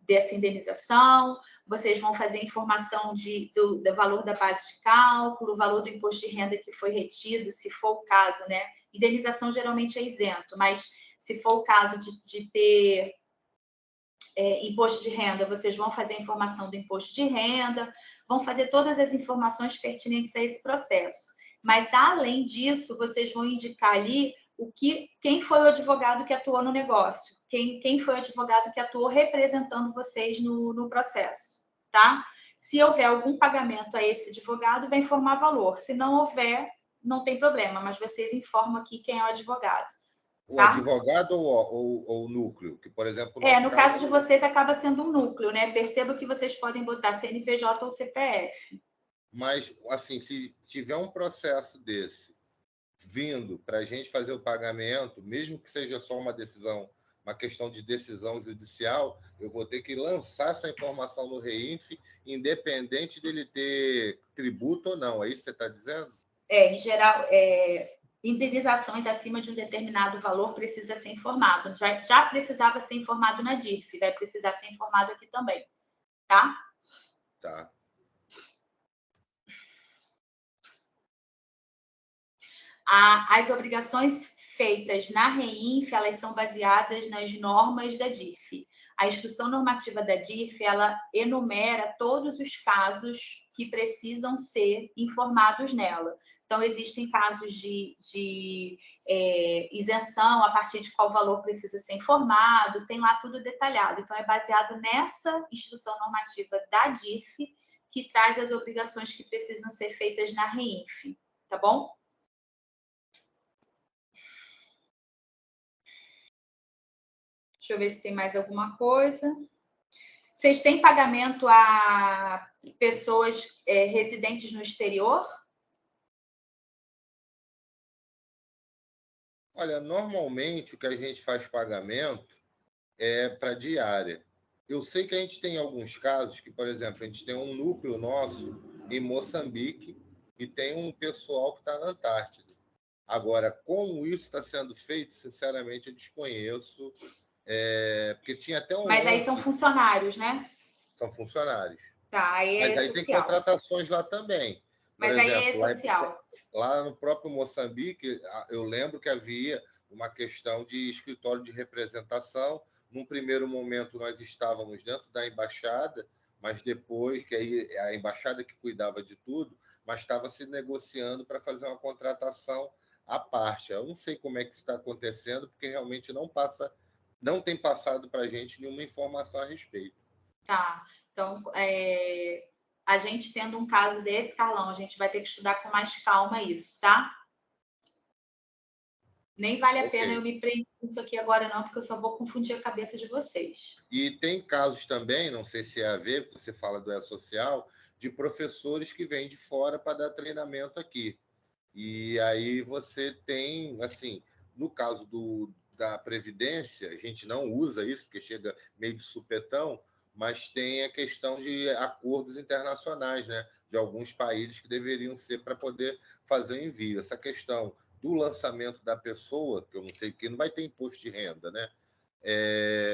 dessa indenização, vocês vão fazer informação do valor da base de cálculo, o valor do imposto de renda que foi retido, se for o caso, né? Indenização geralmente é isento, mas se for o caso de ter imposto de renda, vocês vão fazer a informação do imposto de renda, vão fazer todas as informações pertinentes a esse processo. Mas, além disso, vocês vão indicar ali quem foi o advogado que atuou no negócio, quem foi o advogado que atuou representando vocês no processo, tá? Se houver algum pagamento a esse advogado, vai informar valor. Se não houver, não tem problema, mas vocês informam aqui quem é o advogado. O tá? advogado ou o núcleo? Que, por exemplo, no caso de vocês, acaba sendo um núcleo, né? Perceba que vocês podem botar CNPJ ou CPF. Mas, assim, se tiver um processo desse vindo para a gente fazer o pagamento, mesmo que seja só uma questão de decisão judicial, eu vou ter que lançar essa informação no REINF, independente dele ter tributo ou não. É isso que você está dizendo? Em geral, indenizações acima de um determinado valor precisa ser informado. Já precisava ser informado na DIRF, vai precisar ser informado aqui também, tá? Tá. As obrigações feitas na REINF, elas são baseadas nas normas da DIRF. A instrução normativa da DIRF, ela enumera todos os casos que precisam ser informados nela. Então, existem casos de isenção, a partir de qual valor precisa ser informado, tem lá tudo detalhado. Então, é baseado nessa instrução normativa da DIRF que traz as obrigações que precisam ser feitas na REINF, tá bom? Deixa eu ver se tem mais alguma coisa. Vocês têm pagamento a pessoas residentes no exterior? Olha, normalmente o que a gente faz pagamento é para diária. Eu sei que a gente tem alguns casos que, por exemplo, a gente tem um núcleo nosso em Moçambique e tem um pessoal que está na Antártida. Agora, como isso está sendo feito, sinceramente, eu desconheço. Porque tinha até um Mas aí são funcionários, né? São funcionários. Tá, aí Mas aí social. tem contratações lá também. Mas por aí exemplo, é social. Lá no próprio Moçambique, eu lembro que havia uma questão de escritório de representação. Num primeiro momento, nós estávamos dentro da embaixada, mas depois, que aí a embaixada que cuidava de tudo, mas estava se negociando para fazer uma contratação à parte. Eu não sei como é que isso está acontecendo, porque realmente não tem passado para a gente nenhuma informação a respeito. Tá. Então, a gente tendo um caso desse, Carlão, a gente vai ter que estudar com mais calma isso, tá? Nem vale a pena eu me prender nisso aqui agora, não, porque eu só vou confundir a cabeça de vocês. E tem casos também, não sei se é a ver, porque você fala do E-Social, de professores que vêm de fora para dar treinamento aqui. E aí você tem, assim, no caso da Previdência, a gente não usa isso, porque chega meio de supetão, mas tem a questão de acordos internacionais, né? De alguns países que deveriam ser para poder fazer o envio. Essa questão do lançamento da pessoa, que eu não sei, que não vai ter imposto de renda, né?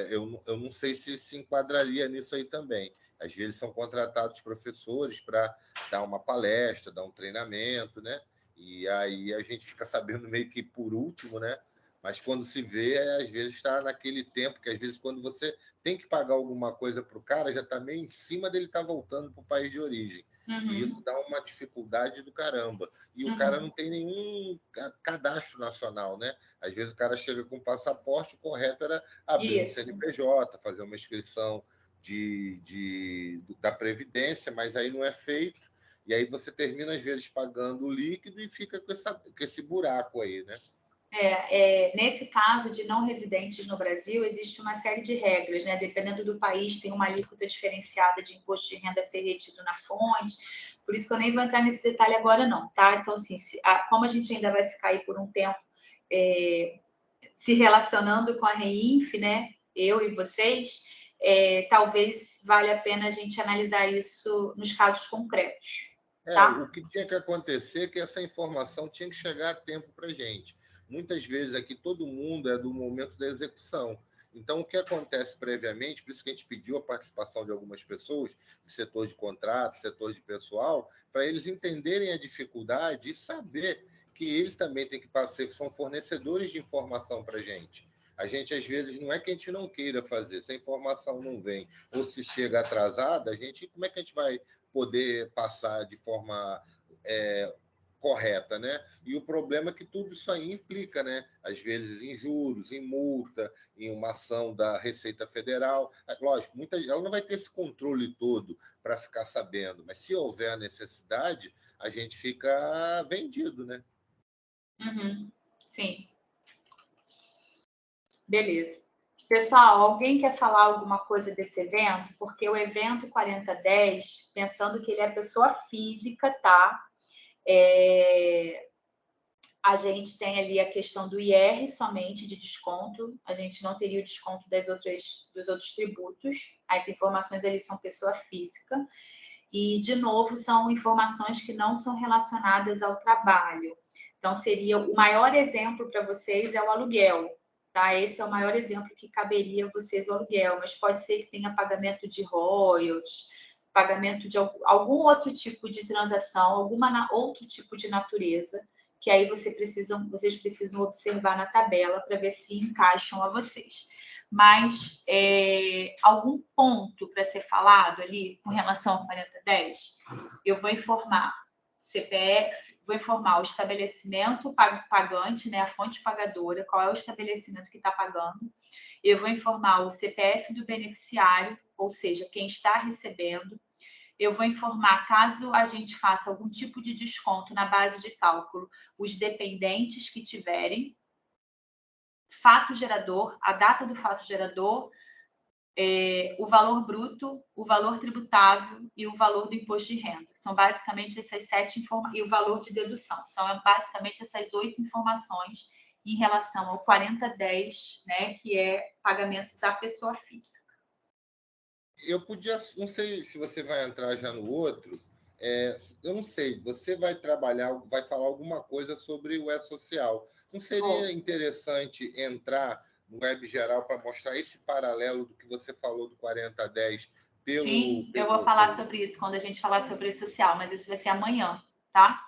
Eu não sei se enquadraria nisso aí também. Às vezes são contratados professores para dar uma palestra, dar um treinamento, né? E aí a gente fica sabendo meio que por último, né? Mas quando se vê, às vezes está naquele tempo que, às vezes, quando você tem que pagar alguma coisa para o cara, já está meio em cima dele estar voltando para o país de origem. Uhum. E isso dá uma dificuldade do caramba. E o cara não tem nenhum cadastro nacional, né? Às vezes o cara chega com passaporte, o correto era abrir um CNPJ, fazer uma inscrição da Previdência, mas aí não é feito. E aí você termina, às vezes, pagando o líquido e fica com esse buraco aí, né? Nesse caso de não residentes no Brasil, existe uma série de regras, né? Dependendo do país, tem uma alíquota diferenciada de imposto de renda a ser retido na fonte. Por isso que eu nem vou entrar nesse detalhe agora, não, tá? Então, assim, como a gente ainda vai ficar aí por um tempo se relacionando com a REINF, né? Eu e vocês, talvez valha a pena a gente analisar isso nos casos concretos. Tá? O que tinha que acontecer é que essa informação tinha que chegar a tempo para a gente. Muitas vezes aqui todo mundo é do momento da execução. Então, o que acontece previamente, por isso que a gente pediu a participação de algumas pessoas, do setor de contrato, setor de pessoal, para eles entenderem a dificuldade e saber que eles também têm que passar, são fornecedores de informação para a gente. A gente, às vezes, não é que a gente não queira fazer, se a informação não vem ou se chega atrasada, como é que a gente vai poder passar de forma correta, né? E o problema é que tudo isso aí implica, né? Às vezes em juros, em multa, em uma ação da Receita Federal. Lógico, ela não vai ter esse controle todo para ficar sabendo, mas se houver a necessidade, a gente fica vendido, né? Uhum. Sim. Beleza. Pessoal, alguém quer falar alguma coisa desse evento? Porque o evento 4010, pensando que ele é pessoa física, tá? A gente tem ali a questão do IR somente de desconto, a gente não teria o desconto dos outros tributos, as informações ali são pessoa física, e, de novo, são informações que não são relacionadas ao trabalho. Então, seria o maior exemplo para vocês é o aluguel, tá? Esse é o maior exemplo que caberia a vocês o aluguel, mas pode ser que tenha pagamento de royalties, pagamento de algum outro tipo de transação, outro tipo de natureza, que aí vocês precisam observar na tabela para ver se encaixam a vocês. Mas algum ponto para ser falado ali com relação ao 4010, eu vou informar CPF, vou informar o estabelecimento pagante, né, a fonte pagadora, qual é o estabelecimento que está pagando. Eu vou informar o CPF do beneficiário, ou seja, quem está recebendo. Eu vou informar, caso a gente faça algum tipo de desconto na base de cálculo, os dependentes que tiverem, fato gerador, a data do fato gerador, o valor bruto, o valor tributável e o valor do imposto de renda. São basicamente essas 7 informações, e o valor de dedução. São basicamente essas 8 informações em relação ao 4010, né, que é pagamentos à pessoa física. Eu podia, não sei se você vai entrar já no outro, eu não sei, você vai falar alguma coisa sobre o E-Social. Não seria interessante entrar no web geral para mostrar esse paralelo do que você falou do 4010 Sim, eu vou falar sobre isso quando a gente falar sobre o E-Social, mas isso vai ser amanhã, tá?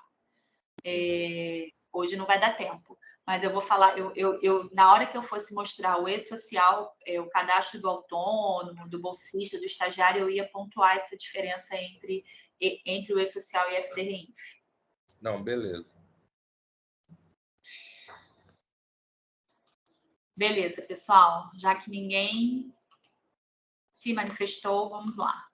Hoje não vai dar tempo. Mas eu vou falar, na hora que eu fosse mostrar o E-Social, o cadastro do autônomo, do bolsista, do estagiário, eu ia pontuar essa diferença entre o E-Social e a FDRINF. Não, beleza. Beleza, pessoal. Já que ninguém se manifestou, vamos lá.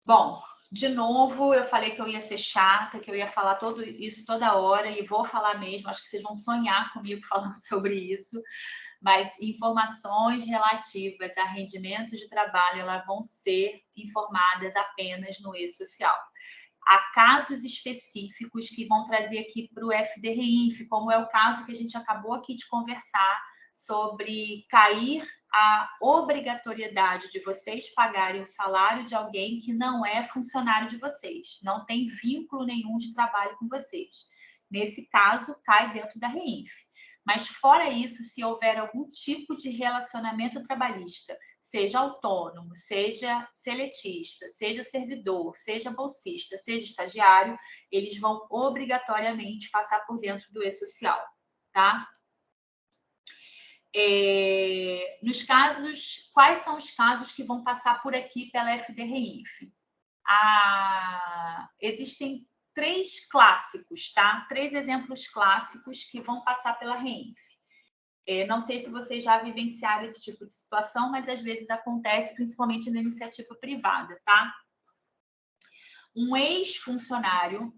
Bom, de novo, eu falei que eu ia ser chata, que eu ia falar tudo isso toda hora, e vou falar mesmo, acho que vocês vão sonhar comigo falando sobre isso, mas informações relativas a rendimentos de trabalho, elas vão ser informadas apenas no E-Social. Há casos específicos que vão trazer aqui para o FDRINF, como é o caso que a gente acabou aqui de conversar, sobre cair a obrigatoriedade de vocês pagarem o salário de alguém que não é funcionário de vocês, não tem vínculo nenhum de trabalho com vocês. Nesse caso, cai dentro da REINF. Mas, fora isso, se houver algum tipo de relacionamento trabalhista, seja autônomo, seja seletista, seja servidor, seja bolsista, seja estagiário, eles vão obrigatoriamente passar por dentro do E-Social, tá? Nos casos, quais são os casos que vão passar por aqui pela FDRINF? Existem 3 clássicos, tá? 3 exemplos clássicos que vão passar pela REINF. Não sei se vocês já vivenciaram esse tipo de situação, mas às vezes acontece, principalmente na iniciativa privada, tá? Um ex-funcionário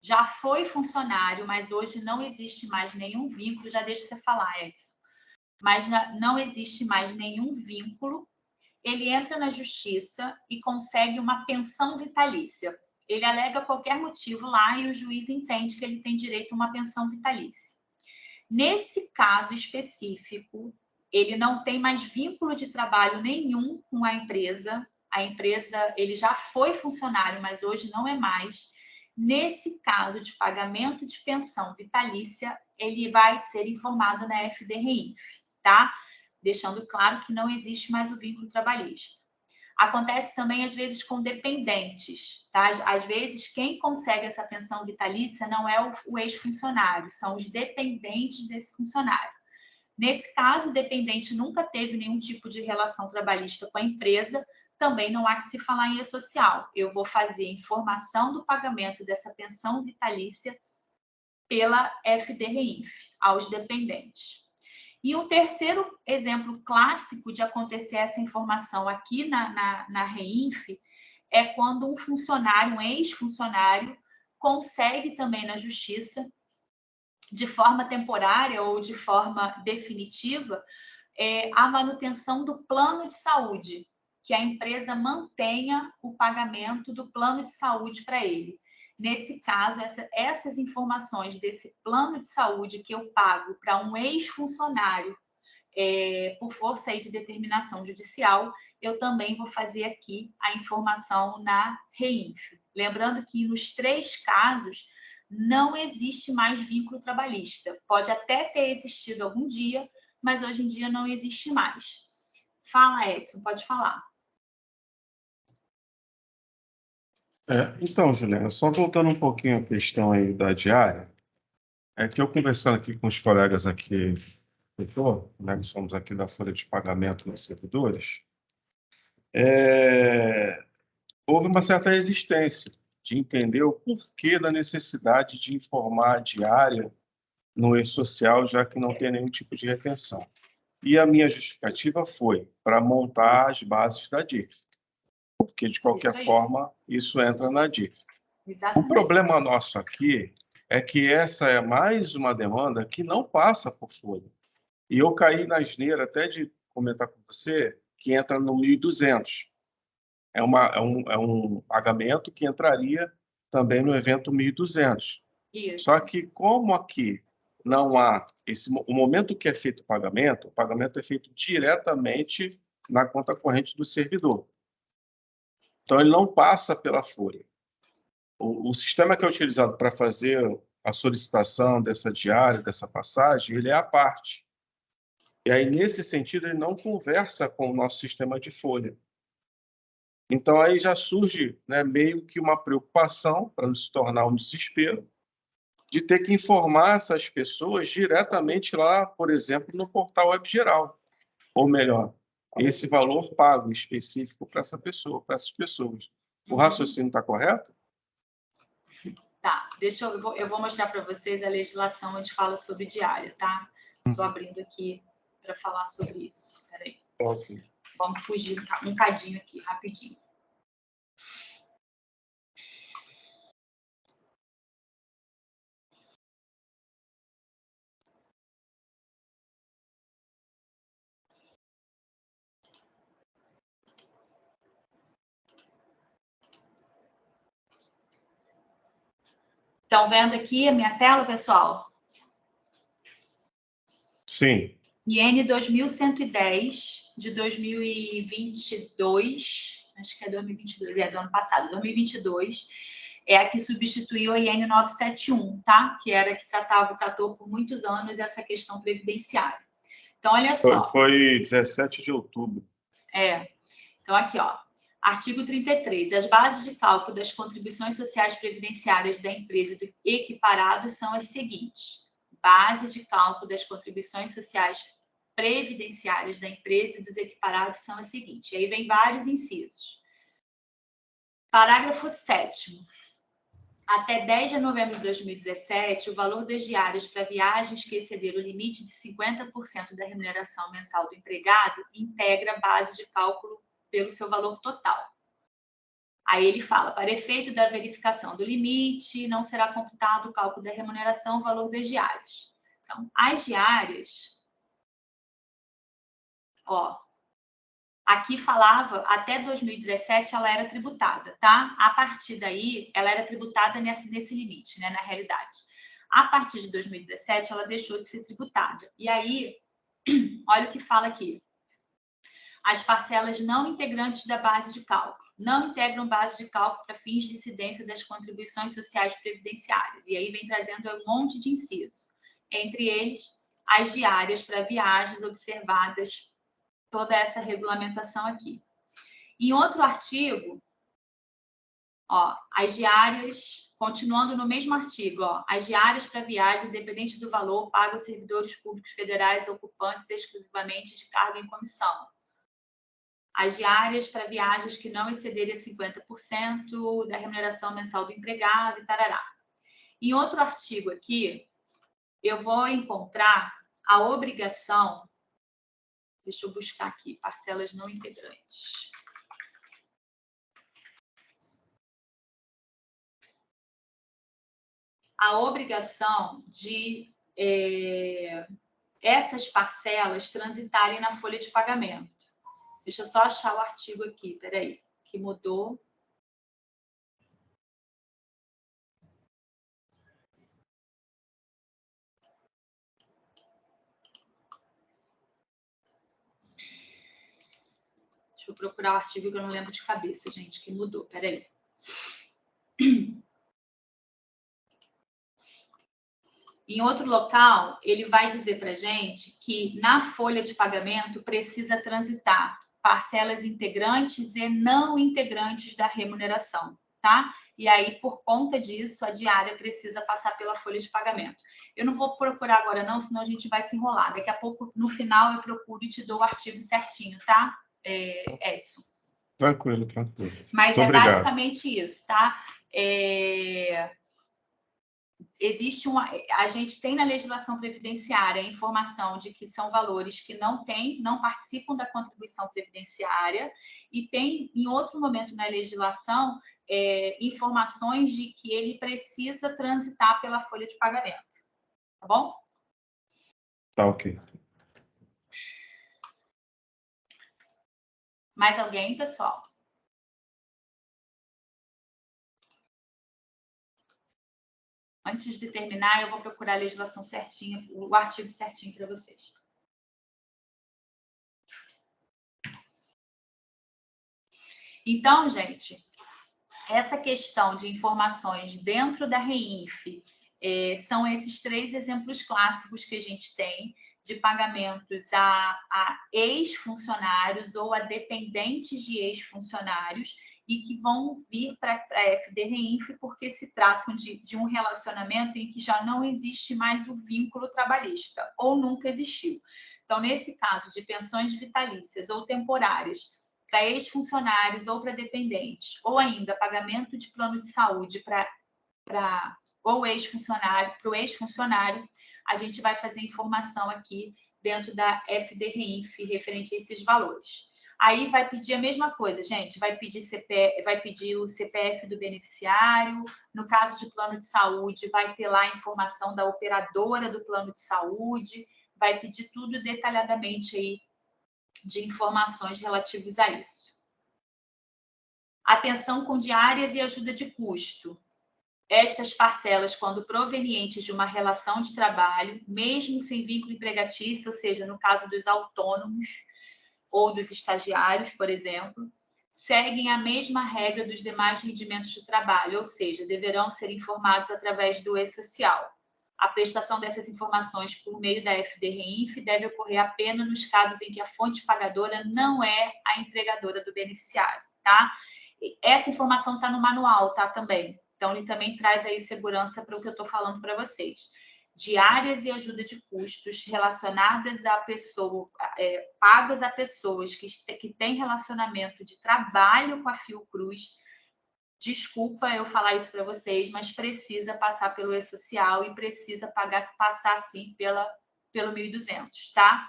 já foi funcionário, mas hoje não existe mais nenhum vínculo, já deixa você falar, Edson. Mas não existe mais nenhum vínculo, ele entra na justiça e consegue uma pensão vitalícia. Ele alega qualquer motivo lá e o juiz entende que ele tem direito a uma pensão vitalícia. Nesse caso específico, ele não tem mais vínculo de trabalho nenhum com a a empresa, ele já foi funcionário, mas hoje não é mais. Nesse caso de pagamento de pensão vitalícia, ele vai ser informado na FDRINF, tá? Deixando claro que não existe mais o vínculo trabalhista. Acontece também, às vezes, com dependentes, tá? Às vezes, quem consegue essa pensão vitalícia não é o ex-funcionário, são os dependentes desse funcionário. Nesse caso, o dependente nunca teve nenhum tipo de relação trabalhista com a empresa, também não há que se falar em E-Social. Eu vou fazer informação do pagamento dessa pensão vitalícia pela FDRINF aos dependentes. E um terceiro exemplo clássico de acontecer essa informação aqui na REINF é quando um funcionário, um ex-funcionário, consegue também na justiça, de forma temporária ou de forma definitiva, a manutenção do plano de saúde, que a empresa mantenha o pagamento do plano de saúde para ele. Nesse caso, essas informações desse plano de saúde que eu pago para um ex-funcionário por força aí de determinação judicial, eu também vou fazer aqui a informação na REINF. Lembrando que nos 3 casos não existe mais vínculo trabalhista. Pode até ter existido algum dia, mas hoje em dia não existe mais. Fala, Edson, pode falar. Então, Juliana, só voltando um pouquinho à questão aí da diária, é que eu conversando aqui com os colegas aqui, né, que somos aqui da folha de pagamento nos servidores, houve uma certa resistência de entender o porquê da necessidade de informar a diária no E-Social, já que não tem nenhum tipo de retenção. E a minha justificativa foi para montar as bases da DIR, porque, de qualquer forma, isso entra na DIR. Exatamente. O problema nosso aqui é que essa é mais uma demanda que não passa por folha. E eu caí na asneira até de comentar com você que entra no 1.200. É um pagamento que entraria também no evento 1.200. Isso. Só que como aqui não há o momento que é feito o pagamento é feito diretamente na conta corrente do servidor. Então ele não passa pela folha. O sistema que é utilizado para fazer a solicitação dessa diária, dessa passagem, ele é à parte. E aí, nesse sentido, ele não conversa com o nosso sistema de folha. Então, aí já surge, né, meio que uma preocupação, para não se tornar um desespero, de ter que informar essas pessoas diretamente lá, por exemplo, no portal Web Geral. Ou melhor, esse valor pago específico para essa pessoa, para essas pessoas. O raciocínio está correto? Tá, eu vou mostrar para vocês a legislação onde fala sobre diária, tá? Estou abrindo aqui para falar sobre isso. Espera aí. Ok. Vamos fugir um cadinho aqui, rapidinho. Estão vendo aqui a minha tela, pessoal? Sim. IN 2110 de 2022, acho que é 2022, do ano passado, 2022, é a que substituiu a IN 971, tá? Que era a que tratou por muitos anos essa questão previdenciária. Então, olha só. Foi 17 de outubro. Então, aqui, ó. Artigo 33. As bases de cálculo das contribuições sociais previdenciárias da empresa e do equiparado são as seguintes. Base de cálculo das contribuições sociais previdenciárias da empresa e dos equiparados são as seguintes. Aí vem vários incisos. Parágrafo 7º. Até 10 de novembro de 2017, o valor das diárias para viagens que excederam o limite de 50% da remuneração mensal do empregado integra a base de cálculo pelo seu valor total. Aí ele fala, para efeito da verificação do limite, não será computado o cálculo da remuneração, o valor das diárias. Então, as diárias, ó, aqui falava, até 2017 ela era tributada, tá? A partir daí, ela era tributada nesse limite, né, na realidade. A partir de 2017, ela deixou de ser tributada. E aí, olha o que fala aqui. as parcelas não integrantes da base de cálculo. Não integram base de cálculo para fins de incidência das contribuições sociais previdenciárias. E aí vem trazendo um monte de incisos. Entre eles, as diárias para viagens observadas, toda essa regulamentação aqui. Em outro artigo, ó, as diárias, continuando no mesmo artigo, ó, as diárias para viagens, independente do valor, pagam aos servidores públicos federais ocupantes exclusivamente de cargo em comissão. As diárias para viagens que não excederem 50% da remuneração mensal do empregado e tarará. Em outro artigo aqui, eu vou encontrar a obrigação, deixa eu buscar aqui, parcelas não integrantes. A obrigação de essas parcelas transitarem na folha de pagamento. Deixa eu só achar o artigo aqui, peraí, que mudou. Deixa eu procurar o artigo que eu não lembro de cabeça, gente, que mudou, peraí. Em outro local, ele vai dizer para a gente que na folha de pagamento precisa transitar parcelas integrantes e não integrantes da remuneração, tá? E aí, por conta disso, a diária precisa passar pela folha de pagamento. Eu não vou procurar agora não, senão a gente vai se enrolar. Daqui a pouco, no final, eu procuro e te dou o artigo certinho, tá, Edson? Tranquilo, tranquilo. Mas Muito é obrigado. basicamente isso, tá? Existe a gente tem na legislação previdenciária a informação de que são valores que não participam da contribuição previdenciária, e tem, em outro momento na legislação, informações de que ele precisa transitar pela folha de pagamento. Tá bom? Tá ok. Mais alguém, pessoal? Antes de terminar, eu vou procurar a legislação certinha, o artigo certinho para vocês. Então, gente, essa questão de informações dentro da REINF são esses 3 exemplos clássicos que a gente tem de pagamentos a ex-funcionários ou a dependentes de ex-funcionários e que vão vir para a FD-REINF porque se tratam de um relacionamento em que já não existe mais o vínculo trabalhista, ou nunca existiu. Então, nesse caso de pensões vitalícias ou temporárias para ex-funcionários ou para dependentes, ou ainda pagamento de plano de saúde para o ex-funcionário, a gente vai fazer informação aqui dentro da FD-REINF referente a esses valores. Aí vai pedir a mesma coisa, gente, vai pedir o CPF do beneficiário, no caso de plano de saúde, vai ter lá a informação da operadora do plano de saúde, vai pedir tudo detalhadamente aí de informações relativas a isso. Atenção com diárias e ajuda de custo. Estas parcelas, quando provenientes de uma relação de trabalho, mesmo sem vínculo empregatício, ou seja, no caso dos autônomos ou dos estagiários, por exemplo, seguem a mesma regra dos demais rendimentos de trabalho, ou seja, deverão ser informados através do e-social. A prestação dessas informações por meio da FD-REINF deve ocorrer apenas nos casos em que a fonte pagadora não é a empregadora do beneficiário, tá? Essa informação está no manual, tá, também. Então, ele também traz aí segurança para o que eu estou falando para vocês. Diárias e ajuda de custos relacionadas a pessoa, pagas a pessoas que têm relacionamento de trabalho com a Fiocruz. Desculpa eu falar isso para vocês, mas precisa passar pelo e-social e precisa passar, sim, pelo 1.200, tá?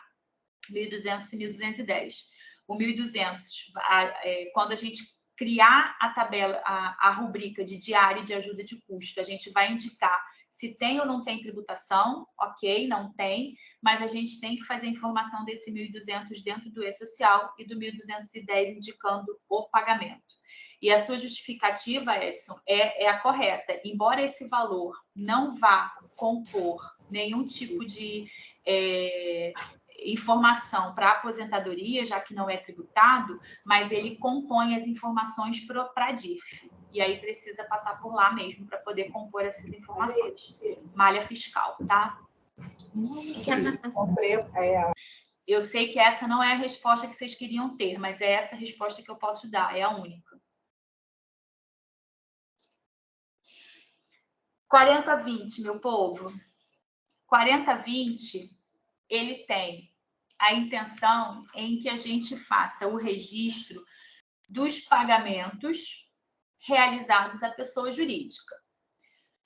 1.200 e 1.210. O 1.200, quando a gente criar a tabela, a rubrica de diária de ajuda de custo, a gente vai indicar se tem ou não tem tributação, ok, não tem, mas a gente tem que fazer a informação desse 1.200 dentro do e-social e do 1.210 indicando o pagamento. E a sua justificativa, Edson, é a correta. Embora esse valor não vá compor nenhum tipo de informação para aposentadoria, já que não é tributado, mas ele compõe as informações para a DIRF. E aí precisa passar por lá mesmo para poder compor essas informações. Malha fiscal, tá? Eu sei que essa não é a resposta que vocês queriam ter, mas é essa a resposta que eu posso dar, é a única. 40-20, meu povo. 40-20, ele tem a intenção em que a gente faça o registro dos pagamentos realizados à pessoa jurídica.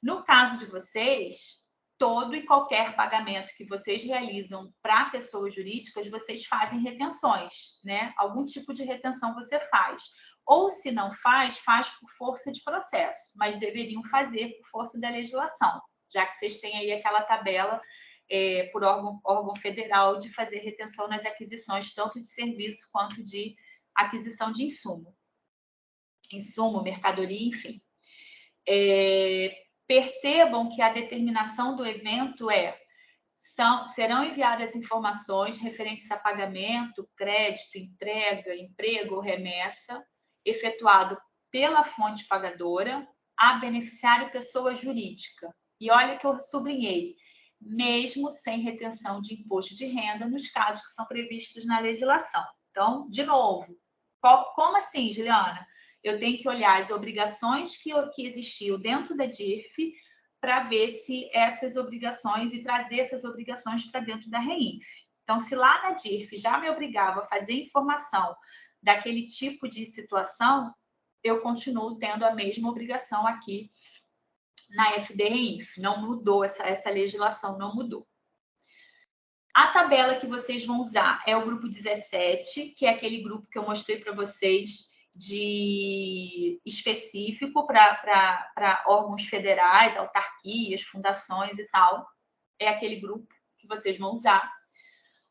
No caso de vocês, todo e qualquer pagamento que vocês realizam para pessoas jurídicas, vocês fazem retenções, né? Algum tipo de retenção você faz. Ou, se não faz, faz por força de processo, mas deveriam fazer por força da legislação, já que vocês têm aí aquela tabela por órgão federal de fazer retenção nas aquisições, tanto de serviço quanto de aquisição de insumo, mercadoria, enfim. Percebam que a determinação do evento serão enviadas informações referentes a pagamento, crédito, entrega, emprego ou remessa, efetuado pela fonte pagadora a beneficiário pessoa jurídica. E olha que eu sublinhei, mesmo sem retenção de imposto de renda nos casos que são previstos na legislação. Então, de novo, como assim, Juliana? Eu tenho que olhar as obrigações que existiam dentro da DIRF para ver se essas obrigações e trazer essas obrigações para dentro da REINF. Então, se lá na DIRF já me obrigava a fazer informação daquele tipo de situação, eu continuo tendo a mesma obrigação aqui na FD-REINF. Não mudou, essa legislação não mudou. A tabela que vocês vão usar é o grupo 17, que é aquele grupo que eu mostrei para vocês de específico para órgãos federais, autarquias, fundações e tal. É aquele grupo que vocês vão usar.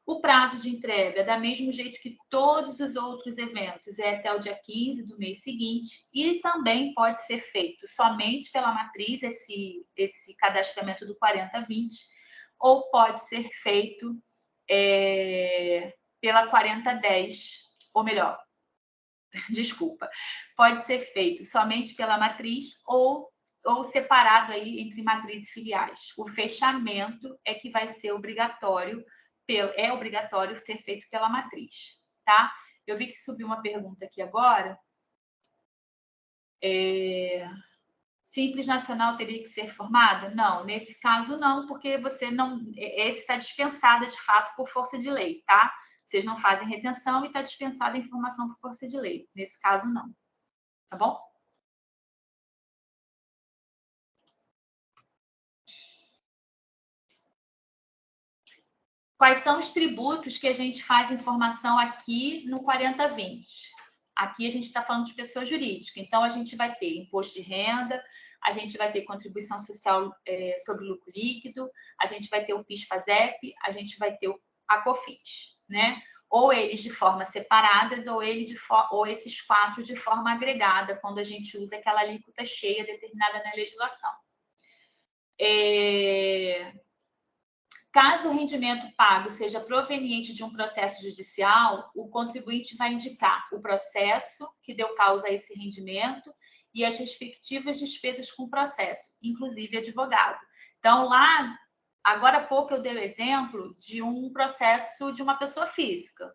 O prazo de entrega, da mesmo jeito que todos os outros eventos, é até o dia 15 do mês seguinte, e também pode ser feito somente pela matriz, esse cadastramento do 40-20, ou pode ser feito pela 40-10, ou melhor, desculpa, pode ser feito somente pela matriz ou separado aí entre matriz e filiais. O fechamento é que vai ser obrigatório, é obrigatório ser feito pela matriz, tá? Eu vi que subiu uma pergunta aqui agora. Simples Nacional teria que ser formada? Não, nesse caso não, porque você não... Esse está dispensada, de fato, por força de lei, tá? Vocês não fazem retenção e está dispensada a informação por força de lei. Nesse caso, não. Tá bom? Quais são os tributos que a gente faz informação aqui no 40-20? Aqui a gente está falando de pessoa jurídica. Então, a gente vai ter imposto de renda, a gente vai ter contribuição social sobre lucro líquido, a gente vai ter o PIS/PASEP, a gente vai ter a COFINS, né? Ou eles de forma separadas, ou esses 4 de forma agregada, quando a gente usa aquela alíquota cheia determinada na legislação. Caso o rendimento pago seja proveniente de um processo judicial, o contribuinte vai indicar o processo que deu causa a esse rendimento e as respectivas despesas com o processo, inclusive advogado. Então, lá, agora há pouco eu dei o exemplo de um processo de uma pessoa física.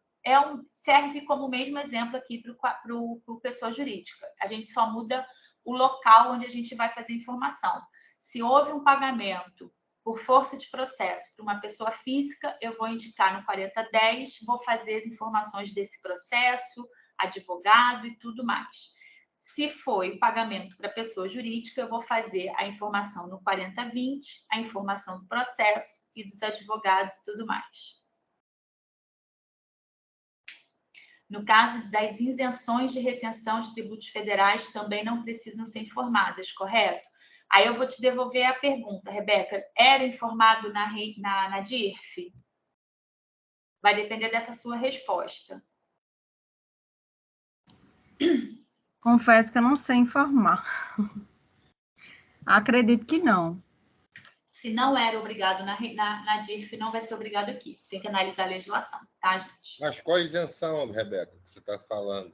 Serve como o mesmo exemplo aqui para o pessoa jurídica. A gente só muda o local onde a gente vai fazer informação. Se houve um pagamento por força de processo para uma pessoa física, eu vou indicar no 40-10, vou fazer as informações desse processo, advogado e tudo mais. Se foi pagamento para pessoa jurídica, eu vou fazer a informação no 40-20, a informação do processo e dos advogados e tudo mais. No caso das isenções de retenção de tributos federais, também não precisam ser informadas, correto? Aí eu vou te devolver a pergunta, Rebeca. Era informado na DIRF? Vai depender dessa sua resposta. Confesso que eu não sei informar. Acredito que não. Se não era obrigado na DIRF, não vai ser obrigado aqui. Tem que analisar a legislação, tá, gente? Mas qual a isenção, Rebeca, que você está falando?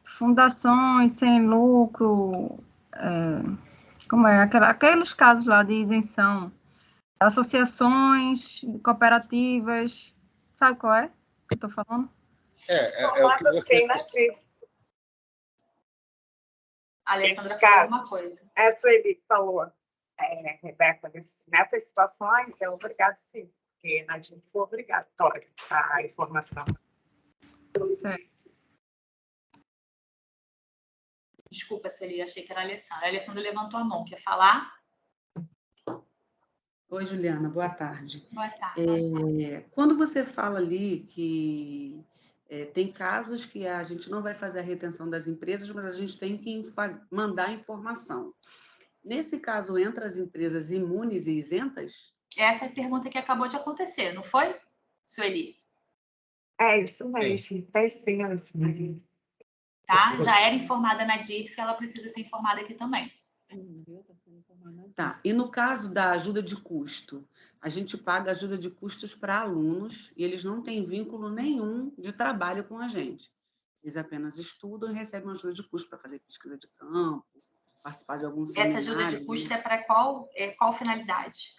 Fundações sem lucro, aqueles casos lá de isenção, associações, cooperativas, sabe qual é que eu estou falando? É o que você... A Alessandra falou uma coisa. A Sueli falou, Rebeca, nessas situações é obrigado sim, porque na gente foi obrigatório a informação. Certo. Desculpa, Sueli, achei que era a Alessandra. A Alessandra levantou a mão. Quer falar? Oi, Juliana, boa tarde. Boa tarde. Quando você fala ali que tem casos que a gente não vai fazer a retenção das empresas, mas a gente tem que mandar informação. Nesse caso, entra as empresas imunes e isentas? Essa é a pergunta que acabou de acontecer, não foi, Sueli? É isso mesmo, tem sim, Tá? Já era informada na DIRF, ela precisa ser informada aqui também. Tá. E no caso da ajuda de custo, a gente paga ajuda de custos para alunos e eles não têm vínculo nenhum de trabalho com a gente. Eles apenas estudam e recebem uma ajuda de custo para fazer pesquisa de campo, participar de algum seminário. Essa ajuda de custo é para qual finalidade?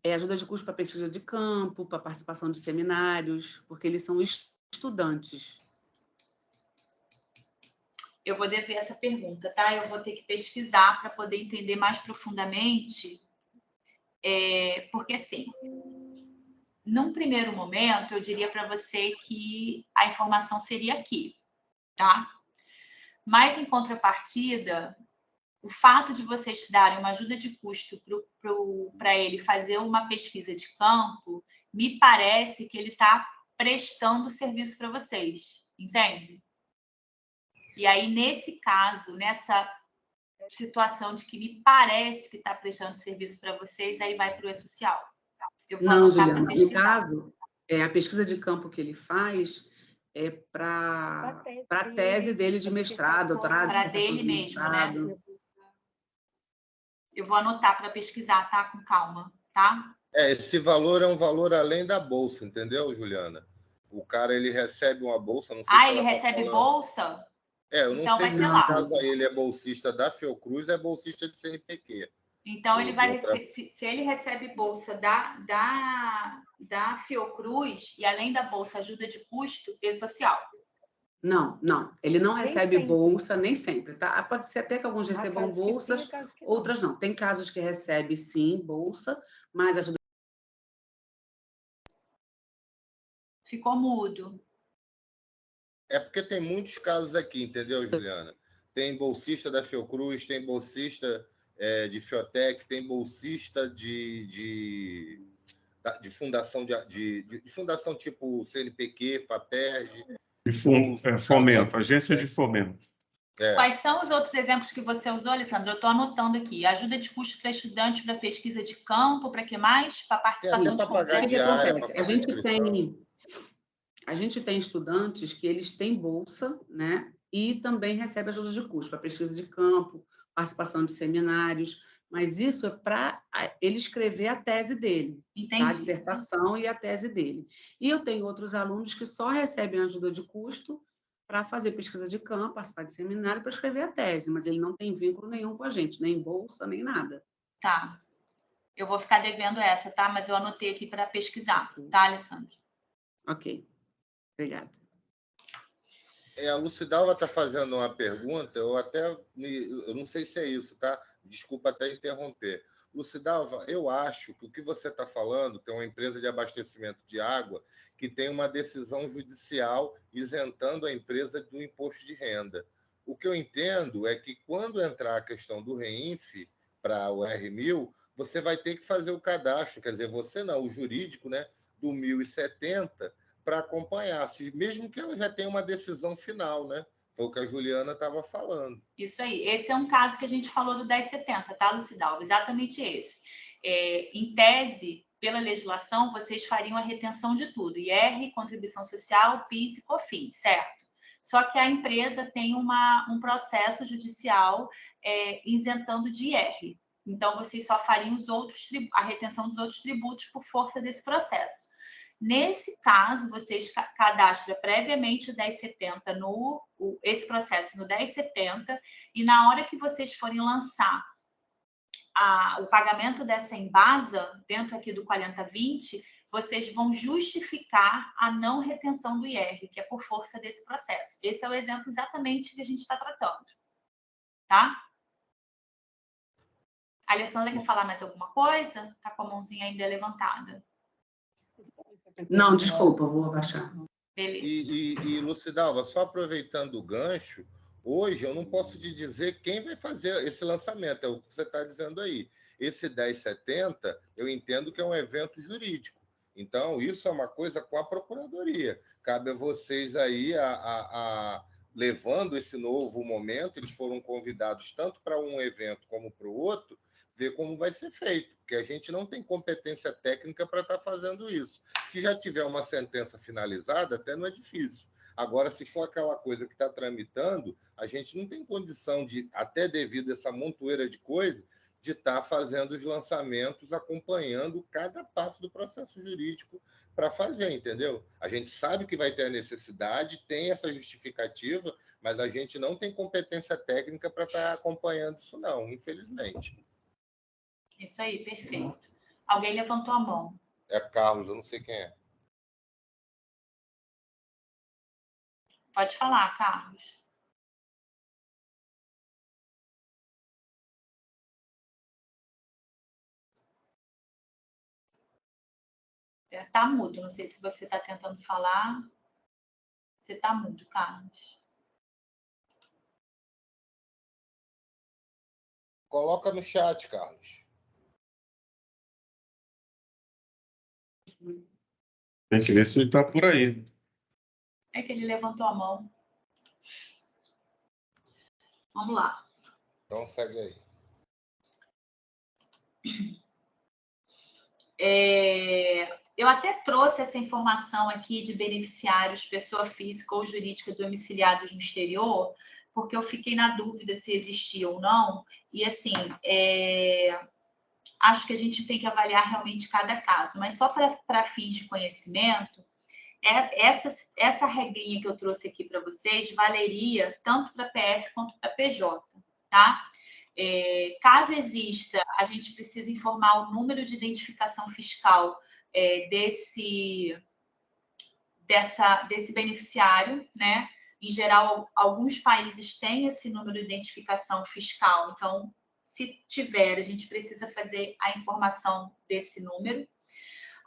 É ajuda de custo para pesquisa de campo, para participação de seminários, porque eles são estudantes. Eu vou dever essa pergunta, tá? Eu vou ter que pesquisar para poder entender mais profundamente, porque, assim, num primeiro momento, eu diria para você que a informação seria aqui, tá? Mas, em contrapartida, o fato de vocês darem uma ajuda de custo para ele fazer uma pesquisa de campo, me parece que ele está prestando serviço para vocês, entende? E aí, nesse caso, nessa situação de que me parece que está prestando serviço para vocês, aí vai para o E-Social. Não, Juliana, no caso, a pesquisa de campo que ele faz é para a tese dele de mestrado, doutorado, para dele mesmo, né? Eu vou anotar para pesquisar, tá? Com calma, tá? Esse valor é um valor além da bolsa, entendeu, Juliana? O cara, ele recebe uma bolsa, não sei se ele recebe bolsa? Eu não então sei vai se ser no lá. caso ele é bolsista da Fiocruz, é bolsista de CNPq. Então, ele vai se ele recebe bolsa da Fiocruz e, além da bolsa, ajuda de custo, E-Social. Não. Ele não recebe bolsa, nem sempre, tá? Pode ser até que alguns recebam bolsas, outras não. Tem casos que recebe, sim, bolsa, mas ajuda... Ficou mudo. É porque tem muitos casos aqui, entendeu, Juliana? Tem bolsista da Fiocruz, tem bolsista de Fiotec, tem bolsista de fundação de fundação tipo CNPq, FAPERJ. Fomento, agência de fomento. Quais são os outros exemplos que você usou, Alessandra? Eu estou anotando aqui. Ajuda de custo para estudantes para pesquisa de campo, para que mais? Para participação de pagar diária, para fazer a gente tem estudantes que eles têm bolsa, né? E também recebem ajuda de custo para pesquisa de campo, participação de seminários, mas isso é para ele escrever a tese dele, tá? A dissertação e a tese dele. E eu tenho outros alunos que só recebem ajuda de custo para fazer pesquisa de campo, participar de seminário, para escrever a tese, mas ele não tem vínculo nenhum com a gente, nem bolsa, nem nada. Tá. Eu vou ficar devendo essa, tá? Mas eu anotei aqui para pesquisar, tá, Alessandra? Ok. Obrigada. A Lucidalva está fazendo uma pergunta, eu não sei se é isso, tá? Desculpa até interromper. Lucidalva, eu acho que o que você está falando tem uma empresa de abastecimento de água que tem uma decisão judicial isentando a empresa do imposto de renda. O que eu entendo é que quando entrar a questão do REINF para o R1000, você vai ter que fazer o cadastro, quer dizer, você não, o jurídico, né, do 1070, para acompanhar, mesmo que ela já tenha uma decisão final, né? Foi o que a Juliana estava falando. Isso aí. Esse é um caso que a gente falou do 1070, tá, Lucidalva? Exatamente esse. Em tese, pela legislação, vocês fariam a retenção de tudo. IR, contribuição social, PIS e COFINS, certo? só que a empresa tem um processo judicial isentando de IR. Então, vocês só fariam a retenção dos outros tributos por força desse processo. Nesse caso, vocês cadastram previamente o 1070 esse processo no 1070, e na hora que vocês forem lançar o pagamento dessa embasa, dentro aqui do 4020, vocês vão justificar a não retenção do IR, que é por força desse processo. Esse é o exemplo exatamente que a gente está tratando. Tá? A Alessandra quer falar mais alguma coisa? Está com a mãozinha ainda levantada. Não, desculpa, vou abaixar. Beleza. E Lucidalva, só aproveitando o gancho, hoje eu não posso te dizer quem vai fazer esse lançamento, é o que você está dizendo aí. Esse 1070, eu entendo que é um evento jurídico. Então, isso é uma coisa com a Procuradoria. Cabe a vocês aí levando esse novo momento, eles foram convidados tanto para um evento como para o outro, ver como vai ser feito, porque a gente não tem competência técnica para estar fazendo isso. Se já tiver uma sentença finalizada, até não é difícil. Agora, se for aquela coisa que está tramitando, a gente não tem condição de, até devido a essa montoeira de coisa, de estar fazendo os lançamentos, acompanhando cada passo do processo jurídico para fazer, entendeu? A gente sabe que vai ter a necessidade, tem essa justificativa, mas a gente não tem competência técnica para estar acompanhando isso não, infelizmente. Isso aí, perfeito. Alguém levantou a mão. É Carlos, eu não sei quem é. Pode falar, Carlos. Está mudo, não sei se você está tentando falar. Você está mudo, Carlos. Coloca no chat, Carlos. Tem que ver se ele está por aí. É que ele levantou a mão. Vamos lá. Então, segue aí. Eu até trouxe essa informação aqui de beneficiários, pessoa física ou jurídica domiciliados no exterior, porque eu fiquei na dúvida se existia ou não. E, assim, acho que a gente tem que avaliar realmente cada caso. Mas só para fins de conhecimento, essa regrinha que eu trouxe aqui para vocês valeria tanto para PF quanto para PJ, tá? Caso exista, a gente precisa informar o número de identificação fiscal desse beneficiário, né? Em geral, alguns países têm esse número de identificação fiscal, então, se tiver, a gente precisa fazer a informação desse número.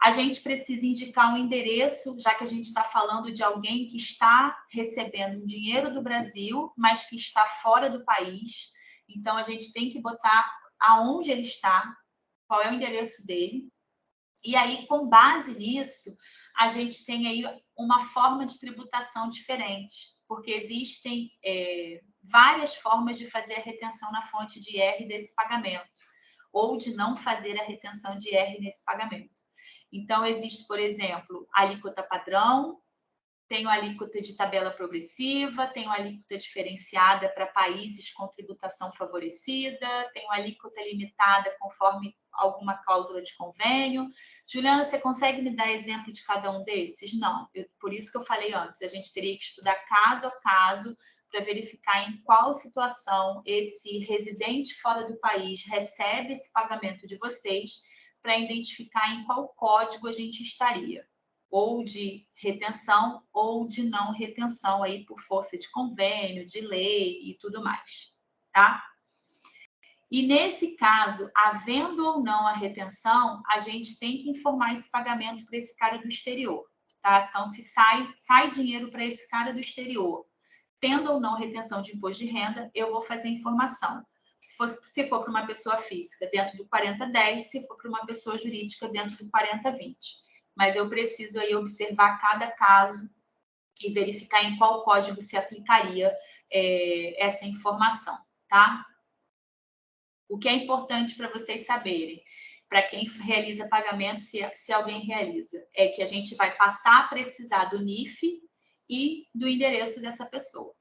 A gente precisa indicar um endereço, já que a gente está falando de alguém que está recebendo um dinheiro do Brasil, mas que está fora do país. Então, a gente tem que botar aonde ele está, qual é o endereço dele. E aí, com base nisso, a gente tem aí uma forma de tributação diferente, porque existem várias formas de fazer a retenção na fonte de IR desse pagamento, ou de não fazer a retenção de IR nesse pagamento. Então, existe, por exemplo, a alíquota padrão, tem a alíquota de tabela progressiva, tem a alíquota diferenciada para países com tributação favorecida, tem a alíquota limitada conforme alguma cláusula de convênio. Juliana, você consegue me dar exemplo de cada um desses? Não, por isso que eu falei antes, a gente teria que estudar caso a caso para verificar em qual situação esse residente fora do país recebe esse pagamento de vocês, para identificar em qual código a gente estaria, ou de retenção ou de não retenção, aí por força de convênio, de lei e tudo mais, tá? E nesse caso, havendo ou não a retenção, a gente tem que informar esse pagamento para esse cara do exterior, tá? Então, se sai dinheiro para esse cara do exterior, tendo ou não retenção de imposto de renda, eu vou fazer informação. Se for para uma pessoa física, dentro do 4010, se for para uma pessoa jurídica, dentro do 4020. Mas eu preciso aí observar cada caso e verificar em qual código se aplicaria essa informação, tá? O que é importante para vocês saberem, para quem realiza pagamento, se alguém realiza, é que a gente vai passar a precisar do NIF e do endereço dessa pessoa.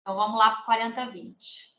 Então, vamos lá para o 4020.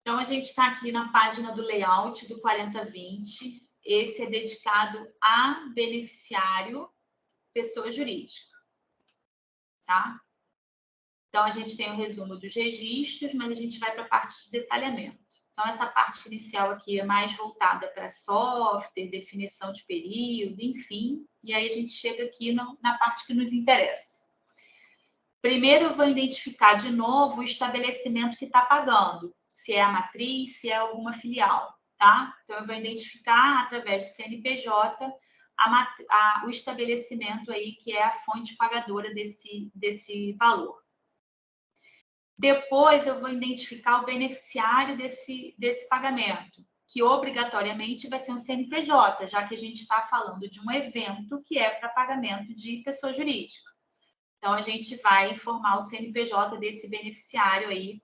Então, a gente está aqui na página do layout do 4020. Esse é dedicado a beneficiário, pessoa jurídica, tá? Então, a gente tem o resumo dos registros, mas a gente vai para a parte de detalhamento. Então, essa parte inicial aqui é mais voltada para software, definição de período, enfim. E aí, a gente chega aqui na parte que nos interessa. Primeiro, eu vou identificar de novo o estabelecimento que está pagando. Se é a matriz, se é alguma filial, tá? Então, eu vou identificar, através do CNPJ, o estabelecimento aí, que é a fonte pagadora desse valor. Depois, eu vou identificar o beneficiário desse pagamento, que obrigatoriamente vai ser um CNPJ, já que a gente está falando de um evento que é para pagamento de pessoa jurídica. Então, a gente vai informar o CNPJ desse beneficiário aí,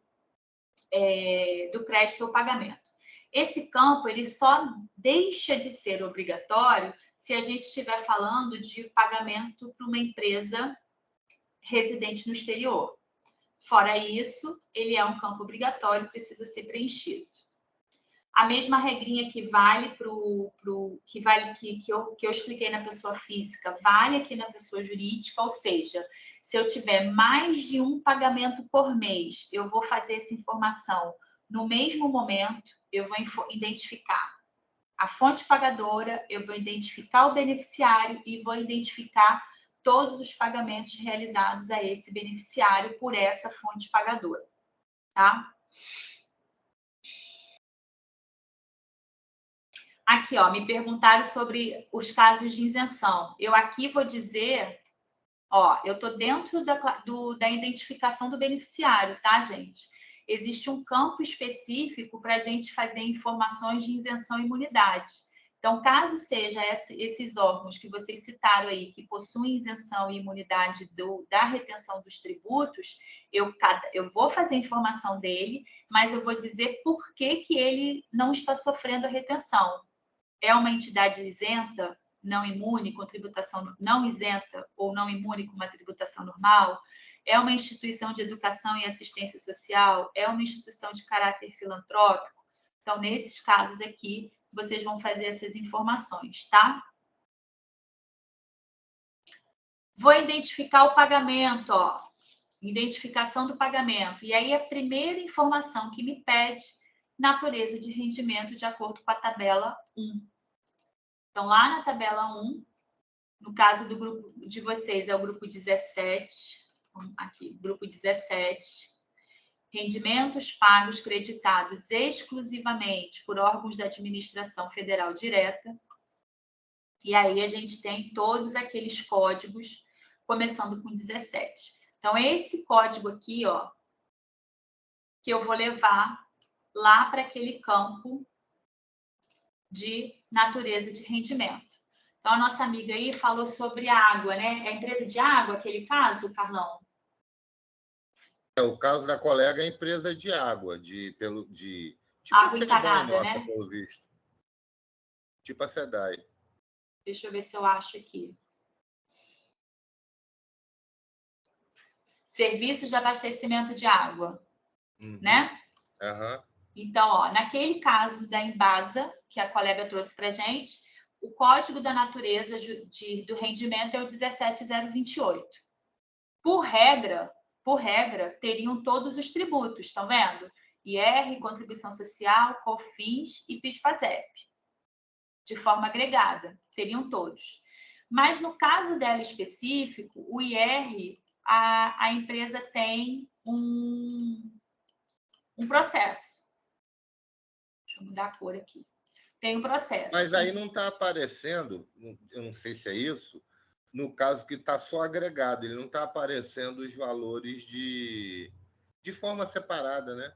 do crédito ou pagamento. Esse campo, ele só deixa de ser obrigatório se a gente estiver falando de pagamento para uma empresa residente no exterior. Fora isso, ele é um campo obrigatório, precisa ser preenchido. A mesma regrinha que vale que eu expliquei na pessoa física, vale aqui na pessoa jurídica, ou seja, se eu tiver mais de um pagamento por mês, eu vou fazer essa informação no mesmo momento, eu vou identificar a fonte pagadora, eu vou identificar o beneficiário e vou identificar todos os pagamentos realizados a esse beneficiário por essa fonte pagadora, tá? Aqui, ó, me perguntaram sobre os casos de isenção. Eu aqui vou dizer, ó, eu estou dentro da identificação do beneficiário, tá, gente? Existe um campo específico para a gente fazer informações de isenção e imunidade. Então, caso seja esses órgãos que vocês citaram aí, que possuem isenção e imunidade da retenção dos tributos, eu vou fazer a informação dele, mas eu vou dizer por que ele não está sofrendo a retenção. É uma entidade isenta, não imune, com tributação não isenta ou não imune com uma tributação normal? É uma instituição de educação e assistência social? É uma instituição de caráter filantrópico? Então, nesses casos aqui, vocês vão fazer essas informações, tá? Vou identificar o pagamento, ó. Identificação do pagamento. E aí, a primeira informação que me pede, natureza de rendimento de acordo com a tabela 1. Então, lá na tabela 1, no caso do grupo de vocês, é o grupo 17. Aqui, grupo 17. Rendimentos pagos creditados exclusivamente por órgãos da administração federal direta. E aí, a gente tem todos aqueles códigos, começando com 17. Então, esse código aqui, ó, que eu vou levar lá para aquele campo de natureza de rendimento. Então, a nossa amiga aí falou sobre água, né? É a empresa de água, aquele caso, Carlão? O caso da colega é a empresa de água, tipo água a encanada, SEDAI, nossa, né? pelo visto. Tipo a SEDAI. Deixa eu ver se eu acho aqui. Serviços de abastecimento de água, né? Uhum. Então, ó, naquele caso da Embasa, que a colega trouxe para a gente, o código da natureza do rendimento é o 17028. Por regra, teriam todos os tributos, estão vendo? IR, contribuição social, COFINS e PIS/PASEP. De forma agregada, teriam todos. Mas no caso dela específico, o IR, a empresa tem um processo. Deixa eu mudar a cor aqui. Tem um processo. Mas aí não está aparecendo, eu não sei se é isso, no caso que está só agregado, ele não está aparecendo os valores de forma separada, né?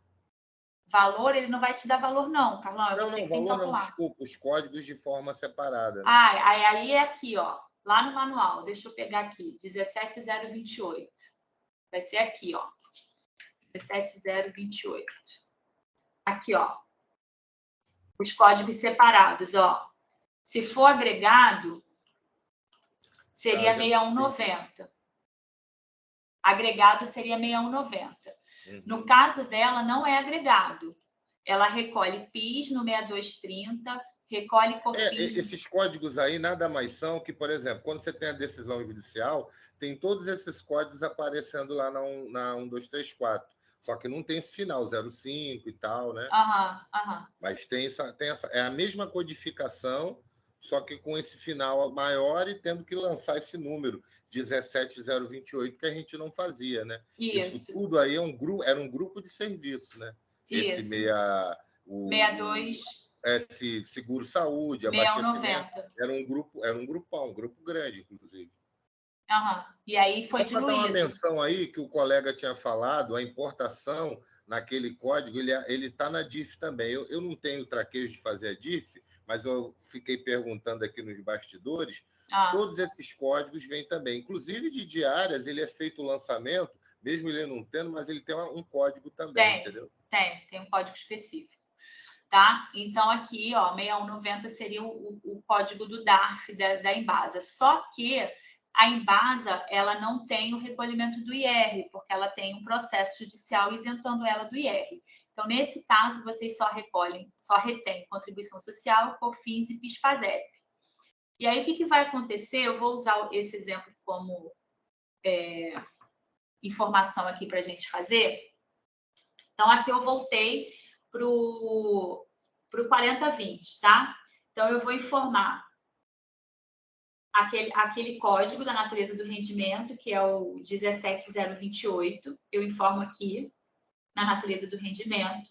Valor, ele não vai te dar valor, não, Carlão. É Não, você não, que tem que valor não, calcular. desculpa, os códigos de forma separada. Né? Ah, aí é aqui, ó, lá no manual. Deixa eu pegar aqui, 17028. Vai ser aqui, ó. 17028. Aqui, ó. Os códigos separados, ó. Se for agregado, seria 6190. Agregado seria 6190. No caso dela, não é agregado. Ela recolhe PIS no 6230, recolhe COFINS. Esses códigos aí nada mais são que, por exemplo, quando você tem a decisão judicial, tem todos esses códigos aparecendo lá na 1234. Só que não tem esse final, 05 e tal, né? Mas tem essa. É a mesma codificação, só que com esse final maior e tendo que lançar esse número, 17028, que a gente não fazia, né? Isso tudo aí era um grupo de serviço, né? Esse 62. Esse seguro saúde, abastecimento. Era um grupão, um grupo grande, inclusive. E aí foi diluído. Só para dar uma menção aí que o colega tinha falado, a importação naquele código, ele está na DIF também. Eu não tenho traquejo de fazer a DIF, mas eu fiquei perguntando aqui nos bastidores, todos esses códigos vêm também. Inclusive de diárias, ele é feito o lançamento, mesmo ele não tendo, mas ele tem um código também, entendeu? Tem um código específico. Tá? Então, aqui, ó, 6190 seria o código do DARF da Embasa. Só que a Embasa, ela não tem o recolhimento do IR, porque ela tem um processo judicial isentando ela do IR. Então, nesse caso, vocês só retêm contribuição social, COFINS e PIS/PASEP. E aí, o que vai acontecer? Eu vou usar esse exemplo como informação aqui para a gente fazer. Então, aqui eu voltei para o 4020, tá? Então, eu vou informar aquele código da natureza do rendimento, que é o 17028. Eu informo aqui na natureza do rendimento.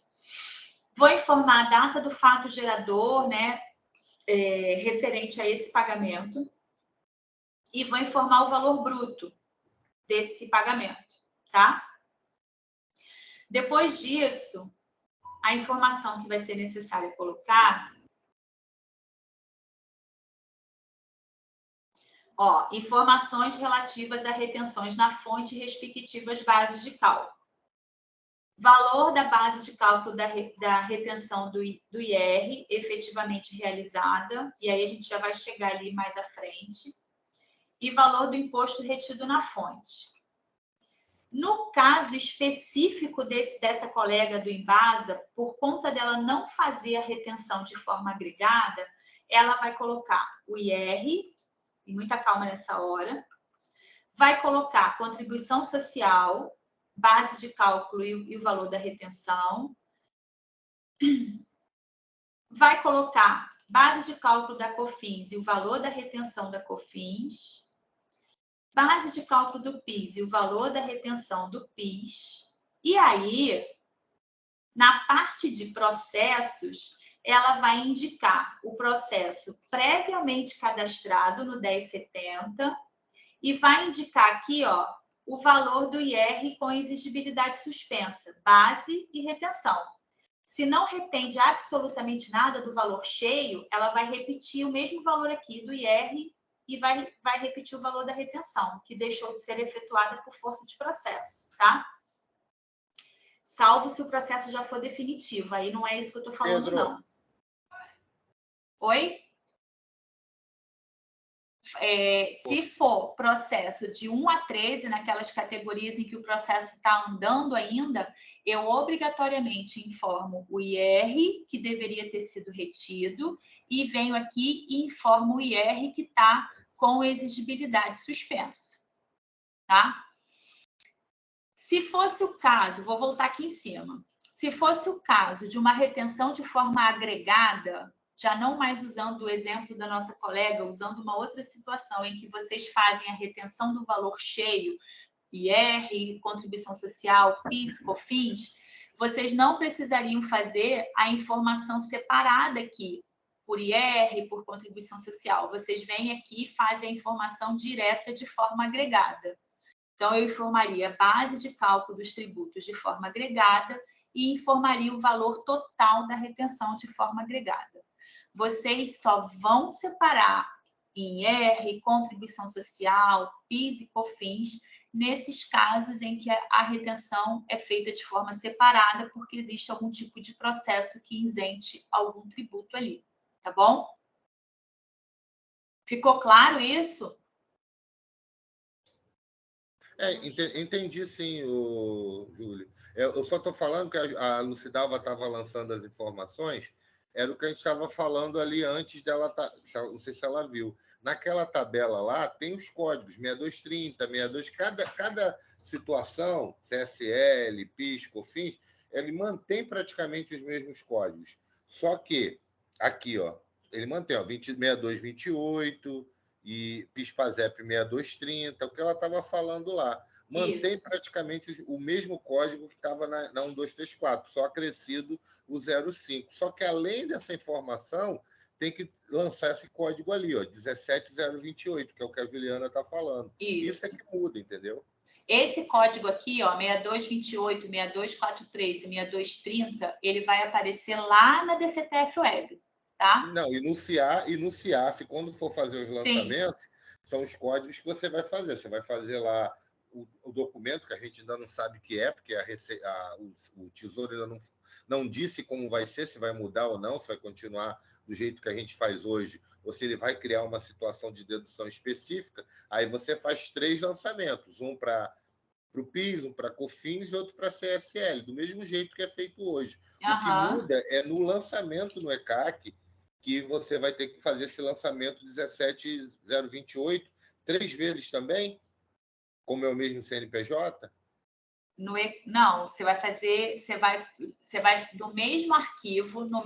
Vou informar a data do fato gerador, né, referente a esse pagamento. E vou informar o valor bruto desse pagamento, tá? Depois disso, a informação que vai ser necessária colocar... informações relativas a retenções na fonte e respectivas bases de cálculo. Valor da base de cálculo da retenção do IR efetivamente realizada, e aí a gente já vai chegar ali mais à frente, e valor do imposto retido na fonte. No caso específico dessa colega do Embasa, por conta dela não fazer a retenção de forma agregada, ela vai colocar o IR, e muita calma nessa hora, vai colocar contribuição social, base de cálculo e o valor da retenção, vai colocar base de cálculo da COFINS e o valor da retenção da COFINS, base de cálculo do PIS e o valor da retenção do PIS, e aí, na parte de processos, ela vai indicar o processo previamente cadastrado no 1070 e vai indicar aqui, ó, o valor do IR com exigibilidade suspensa, base e retenção. Se não retém de absolutamente nada do valor cheio, ela vai repetir o mesmo valor aqui do IR e vai repetir o valor da retenção, que deixou de ser efetuada por força de processo, tá? Salvo se o processo já for definitivo. Aí não é isso que eu estou falando, Pedro. Não. Oi? Se for processo de 1 a 13, naquelas categorias em que o processo está andando ainda, eu obrigatoriamente informo o IR, que deveria ter sido retido, e venho aqui e informo o IR que está com exigibilidade suspensa. Tá? Se fosse o caso, vou voltar aqui em cima, se fosse o caso de uma retenção de forma agregada, já não mais usando o exemplo da nossa colega, usando uma outra situação em que vocês fazem a retenção do valor cheio IR, contribuição social, PIS, COFINS, vocês não precisariam fazer a informação separada aqui, por IR, por contribuição social. Vocês vêm aqui e fazem a informação direta de forma agregada. Então, eu informaria a base de cálculo dos tributos de forma agregada e informaria o valor total da retenção de forma agregada. Vocês só vão separar em IR, contribuição social, PIS e COFINS, nesses casos em que a retenção é feita de forma separada, porque existe algum tipo de processo que isente algum tributo ali, tá bom? Ficou claro isso? Entendi sim, Júlio. Eu só estou falando que a Lucidalva estava lançando as informações, era o que a gente estava falando ali antes dela, não sei se ela viu. Naquela tabela lá, tem os códigos, 6230, 62... Cada situação, CSL, PIS, COFINS, ele mantém praticamente os mesmos códigos. Só que, aqui, ó, ele mantém 6228 e PIS-PASEP 6230, o que ela estava falando lá. Mantém praticamente o mesmo código que estava na 1234, só acrescido o 05. Só que, além dessa informação, tem que lançar esse código ali, ó, 17028, que é o que a Juliana está falando. Isso é que muda, entendeu? Esse código aqui, ó, 6228, 6243 e 6230, ele vai aparecer lá na DCTF Web, tá? Não, e no CIAF, quando for fazer os lançamentos, são os códigos que você vai fazer. Você vai fazer lá o documento, que a gente ainda não sabe o que é, porque o Tesouro ainda não disse como vai ser, se vai mudar ou não, se vai continuar do jeito que a gente faz hoje, ou se ele vai criar uma situação de dedução específica. Aí você faz 3 lançamentos, um para o PIS, um para COFINS e outro para CSL, do mesmo jeito que é feito hoje. O que muda é no lançamento no ECAC, que você vai ter que fazer esse lançamento 17028 3 vezes também, como é o mesmo CNPJ? Não, você vai fazer, você vai no mesmo arquivo, no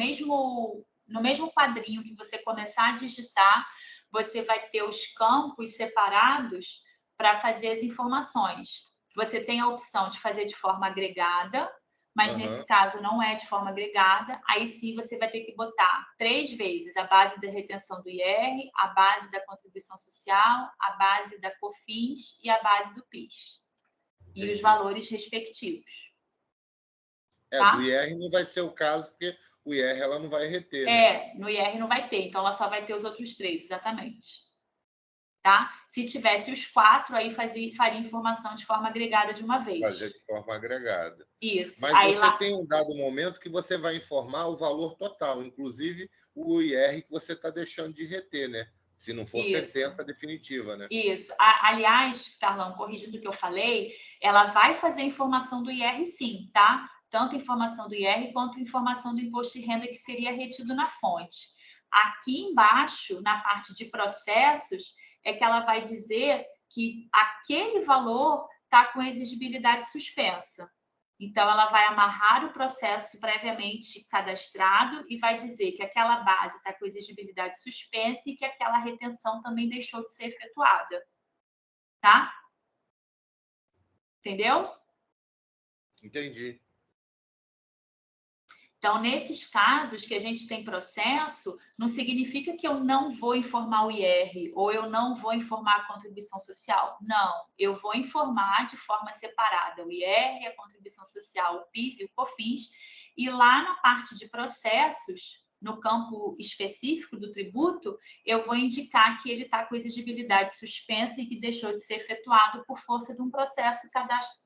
mesmo quadrinho que você começar a digitar, você vai ter os campos separados para fazer as informações. Você tem a opção de fazer de forma agregada, mas nesse caso não é de forma agregada. Aí sim você vai ter que botar 3 vezes a base da retenção do IR, a base da contribuição social, a base da COFINS e a base do PIS. E os valores respectivos. Tá? Do IR não vai ser o caso, porque o IR ela não vai reter. Né? No IR não vai ter, então ela só vai ter os outros 3, exatamente. Tá? Se tivesse os 4, aí faria informação de forma agregada de uma vez. Fazer de forma agregada. Isso. Mas aí você tem um dado momento que você vai informar o valor total, inclusive o IR que você está deixando de reter, né? Se não for sentença definitiva, né? Isso. Aliás, Carlão, corrigindo o que eu falei, ela vai fazer a informação do IR sim, tá? Tanto a informação do IR quanto a informação do imposto de renda que seria retido na fonte. Aqui embaixo, na parte de processos, é que ela vai dizer que aquele valor está com exigibilidade suspensa. Então, ela vai amarrar o processo previamente cadastrado e vai dizer que aquela base está com exigibilidade suspensa e que aquela retenção também deixou de ser efetuada. Tá? Entendeu? Entendi. Então, nesses casos que a gente tem processo, não significa que eu não vou informar o IR ou eu não vou informar a contribuição social. Não, eu vou informar de forma separada o IR, a contribuição social, o PIS e o COFINS, e lá na parte de processos, no campo específico do tributo, eu vou indicar que ele está com exigibilidade suspensa e que deixou de ser efetuado por força de um processo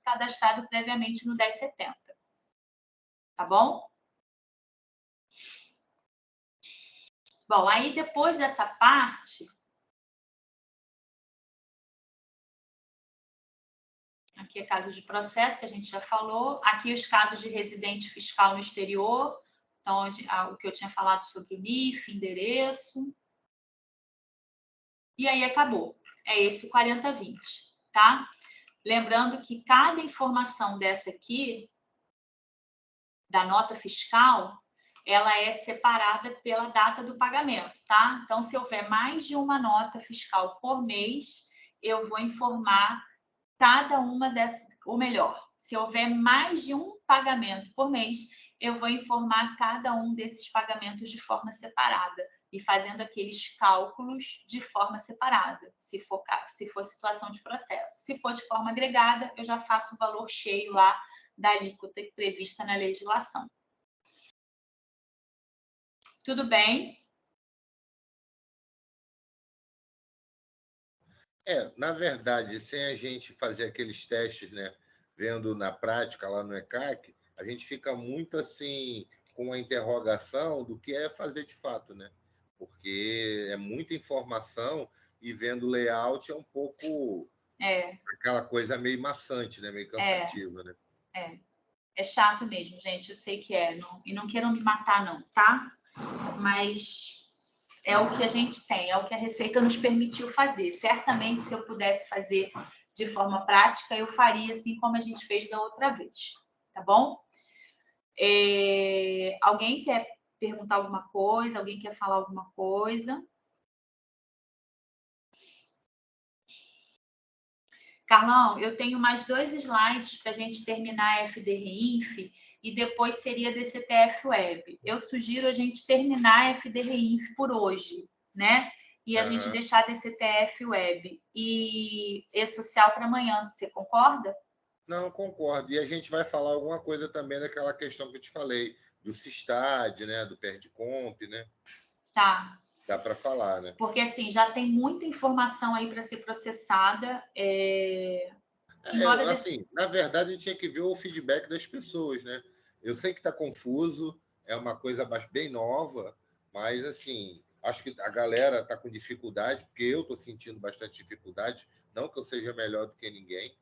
cadastrado previamente no 1070. Tá bom? Bom, aí depois dessa parte, aqui é caso de processo, que a gente já falou. Aqui os casos de residente fiscal no exterior, então o que eu tinha falado sobre o NIF, endereço. E aí acabou. É esse o 4020, tá? Lembrando que cada informação dessa aqui, da nota fiscal, ela é separada pela data do pagamento, tá? Então, se houver mais de uma nota fiscal por mês, eu vou informar cada uma dessas, ou melhor, se houver mais de um pagamento por mês, eu vou informar cada um desses pagamentos de forma separada e fazendo aqueles cálculos de forma separada, se for situação de processo. Se for de forma agregada, eu já faço o valor cheio lá da alíquota prevista na legislação. Tudo bem? Na verdade, sem a gente fazer aqueles testes, né, vendo na prática lá no ECAC, a gente fica muito assim com uma interrogação do que é fazer de fato, né? Porque é muita informação e vendo o layout é um pouco aquela coisa meio maçante, né, meio cansativa, né? É chato mesmo, gente, eu sei que é, e não queiram me matar não, tá? Mas é o que a gente tem, é o que a Receita nos permitiu fazer. Certamente, se eu pudesse fazer de forma prática, eu faria assim como a gente fez da outra vez, tá bom? Alguém quer perguntar alguma coisa? Alguém quer falar alguma coisa? Carlão, eu tenho mais 2 slides para a gente terminar a FDRINF e depois seria DCTF Web. Eu sugiro a gente terminar a FDRINF por hoje, né? E a gente deixar DCTF Web e E-Social para amanhã. Você concorda? Não, concordo. E a gente vai falar alguma coisa também daquela questão que eu te falei, do Sistad, né? Do Perdicomp, né? Tá. Dá para falar, né? Porque, assim, já tem muita informação aí para ser processada. Assim, na verdade, a gente tinha que ver o feedback das pessoas, né? Eu sei que está confuso, é uma coisa bem nova, mas, assim, acho que a galera está com dificuldade, porque eu estou sentindo bastante dificuldade, não que eu seja melhor do que ninguém,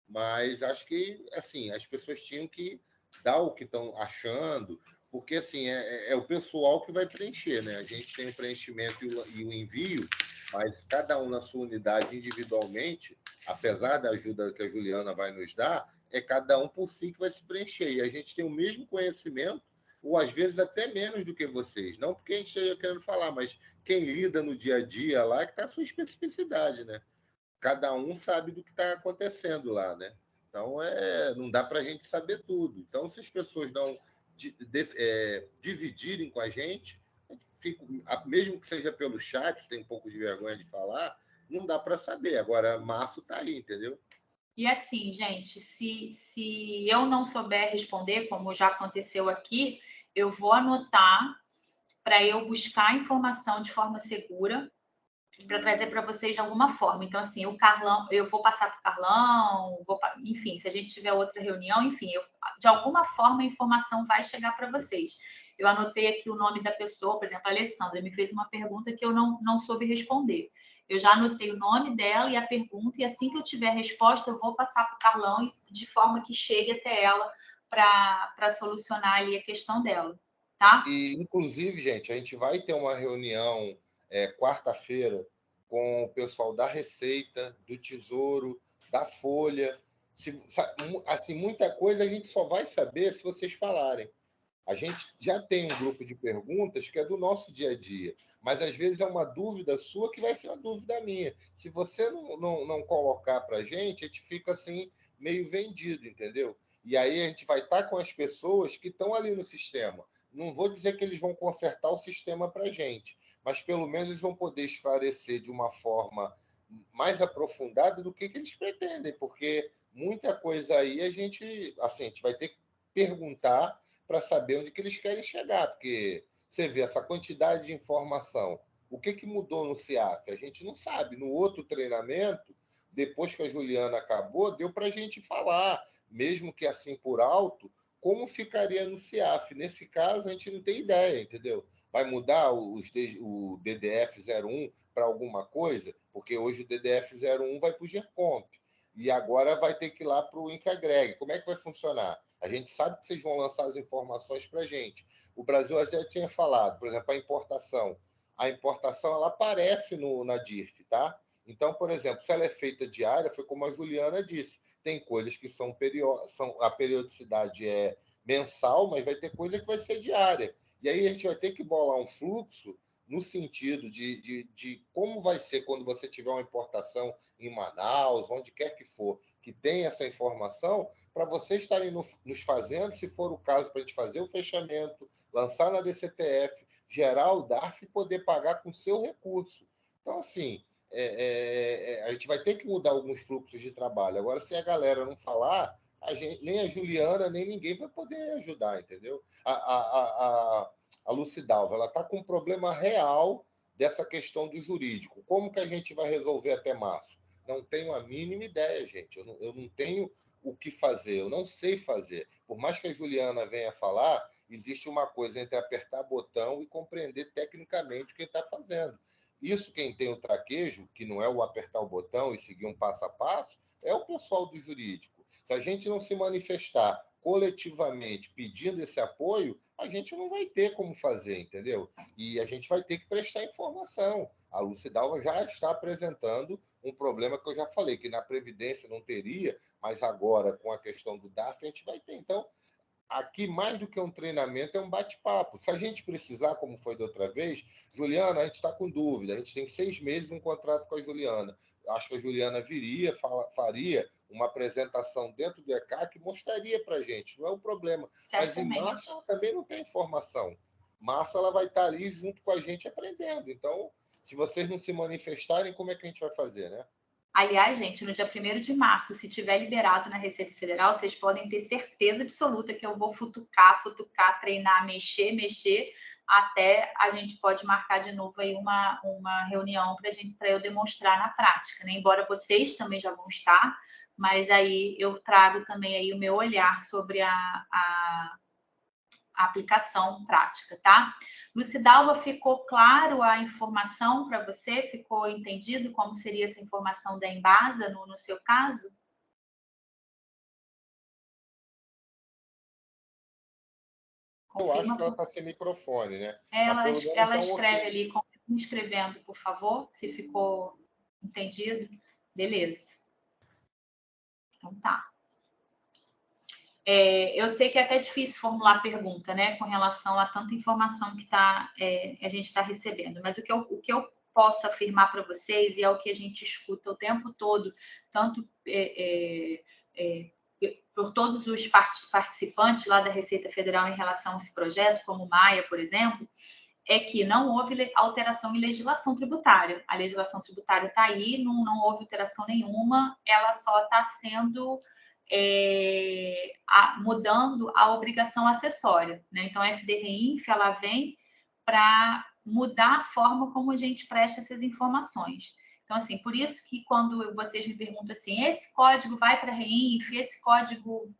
mas acho que, assim, as pessoas tinham que dar o que estão achando, porque, assim, é o pessoal que vai preencher, né? A gente tem o preenchimento e o envio, mas cada um na sua unidade individualmente, apesar da ajuda que a Juliana vai nos dar, é cada um por si que vai se preencher. E a gente tem o mesmo conhecimento, ou às vezes até menos do que vocês. Não porque a gente esteja querendo falar, mas quem lida no dia a dia lá, que está a sua especificidade, né? Cada um sabe do que está acontecendo lá, né? Então, não dá para a gente saber tudo. Então, se as pessoas não dividirem com a gente fica, mesmo que seja pelo chat, tem um pouco de vergonha de falar, não dá para saber. Agora, março está aí, entendeu? E assim, gente, se eu não souber responder, como já aconteceu aqui, eu vou anotar para eu buscar a informação de forma segura para trazer para vocês de alguma forma. Então, assim, o Carlão, eu vou passar para o Carlão, enfim, se a gente tiver outra reunião, enfim, de alguma forma a informação vai chegar para vocês. Eu anotei aqui o nome da pessoa, por exemplo, a Alessandra me fez uma pergunta que eu não soube responder. Eu já anotei o nome dela e a pergunta, e assim que eu tiver a resposta, eu vou passar para o Carlão de forma que chegue até ela para solucionar ali a questão dela, tá? E, inclusive, gente, a gente vai ter uma reunião quarta-feira com o pessoal da Receita, do Tesouro, da Folha. Assim, muita coisa a gente só vai saber se vocês falarem. A gente já tem um grupo de perguntas que é do nosso dia a dia, mas às vezes é uma dúvida sua que vai ser uma dúvida minha. Se você não colocar para a gente fica assim meio vendido, entendeu? E aí a gente vai estar com as pessoas que estão ali no sistema. Não vou dizer que eles vão consertar o sistema para a gente, mas pelo menos eles vão poder esclarecer de uma forma mais aprofundada do que eles pretendem, porque muita coisa aí a gente vai ter que perguntar para saber onde que eles querem chegar, porque você vê essa quantidade de informação. O que mudou no CIAF? A gente não sabe. No outro treinamento, depois que a Juliana acabou, deu para a gente falar, mesmo que assim por alto, como ficaria no CIAF. Nesse caso, a gente não tem ideia, entendeu? Vai mudar o DDF-01 para alguma coisa? Porque hoje o DDF-01 vai para o GERCOMP. E agora vai ter que ir lá para o Incagreg. Como é que vai funcionar? A gente sabe que vocês vão lançar as informações para a gente. O Brasil já tinha falado, por exemplo, a importação. A importação ela aparece na DIRF, tá? Então, por exemplo, se ela é feita diária, foi como a Juliana disse, tem coisas que a periodicidade é mensal, mas vai ter coisa que vai ser diária. E aí a gente vai ter que bolar um fluxo no sentido de como vai ser quando você tiver uma importação em Manaus, onde quer que for. que tem essa informação, para vocês estarem nos fazendo, se for o caso, para a gente fazer o fechamento, lançar na DCTF, gerar o DARF e poder pagar com o seu recurso. Então, assim, a gente vai ter que mudar alguns fluxos de trabalho. Agora, se a galera não falar, nem a Juliana, nem ninguém vai poder ajudar, entendeu? A Lucidalva, ela está com um problema real dessa questão do jurídico. Como que a gente vai resolver até março? Não tenho a mínima ideia, gente. Eu não tenho o que fazer, eu não sei fazer. Por mais que a Juliana venha falar, existe uma coisa entre apertar botão e compreender tecnicamente o que está fazendo. Isso, quem tem o traquejo, que não é o apertar o botão e seguir um passo a passo, é o pessoal do jurídico. Se a gente não se manifestar coletivamente pedindo esse apoio, a gente não vai ter como fazer, entendeu? E a gente vai ter que prestar informação. A Lucidalva já está apresentando um problema que eu já falei, que na Previdência não teria, mas agora, com a questão do DARF, a gente vai ter. Então, aqui, mais do que um treinamento, é um bate-papo. Se a gente precisar, como foi da outra vez, Juliana, a gente está com dúvida, a gente tem 6 meses um contrato com a Juliana. Acho que a Juliana faria uma apresentação dentro do ECAC que mostraria para a gente, não é um problema. Certamente. Mas em março ela também não tem informação. Março ela vai estar ali junto com a gente aprendendo. Então, se vocês não se manifestarem, como é que a gente vai fazer, né? Aliás, gente, no dia 1º de março, se tiver liberado na Receita Federal, vocês podem ter certeza absoluta que eu vou futucar, treinar, mexer, até a gente pode marcar de novo aí uma reunião para eu demonstrar na prática, né? Embora vocês também já vão estar, mas aí eu trago também aí o meu olhar sobre a aplicação prática, tá? Lucidalva, ficou claro a informação para você? Ficou entendido como seria essa informação da Embasa no seu caso? Eu acho que ela está sem microfone, né? Ela escreve ali, continue escrevendo, por favor, se ficou entendido. Beleza. Então tá. Eu sei que é até difícil formular pergunta, né, com relação a tanta informação que a gente está recebendo, mas o que eu posso afirmar para vocês, e é o que a gente escuta o tempo todo, tanto por todos os participantes lá da Receita Federal em relação a esse projeto, como o Maia, por exemplo, é que não houve alteração em legislação tributária. A legislação tributária está aí, não houve alteração nenhuma, ela só está sendo... mudando a obrigação acessória, né? Então, a FDRINF, ela vem para mudar a forma como a gente presta essas informações. Então, assim, por isso que quando vocês me perguntam assim, esse código vai para a REINF, esse código...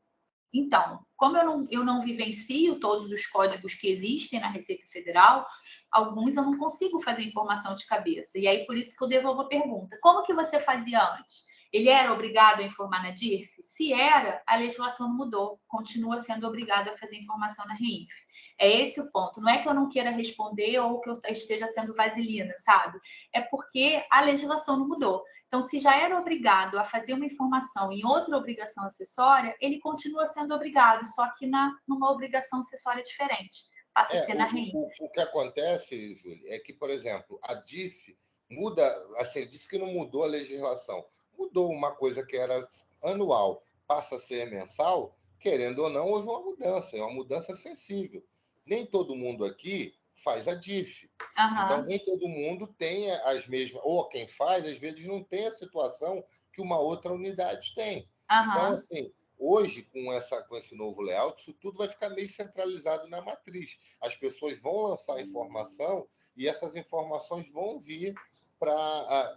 Então, como eu não vivencio todos os códigos que existem na Receita Federal, alguns eu não consigo fazer informação de cabeça. E aí, por isso que eu devolvo a pergunta. Como que você fazia antes? Ele era obrigado a informar na DIRF? Se era, a legislação não mudou. Continua sendo obrigado a fazer informação na REINF. É esse o ponto. Não é que eu não queira responder ou que eu esteja sendo vaselina, sabe? É porque a legislação não mudou. Então, se já era obrigado a fazer uma informação em outra obrigação acessória, ele continua sendo obrigado, só que numa obrigação acessória diferente. Passa a ser na REINF. O que acontece, Júlia, é que, por exemplo, a DIF muda, assim, disse que não mudou a legislação. Mudou uma coisa que era anual, passa a ser mensal, querendo ou não, houve uma mudança, é uma mudança sensível. Nem todo mundo aqui faz a DIF. Então, nem todo mundo tem as mesmas... Ou quem faz, às vezes, não tem a situação que uma outra unidade tem. Então, assim, hoje, com esse novo layout, isso tudo vai ficar meio centralizado na matriz. As pessoas vão lançar informação e essas informações vão vir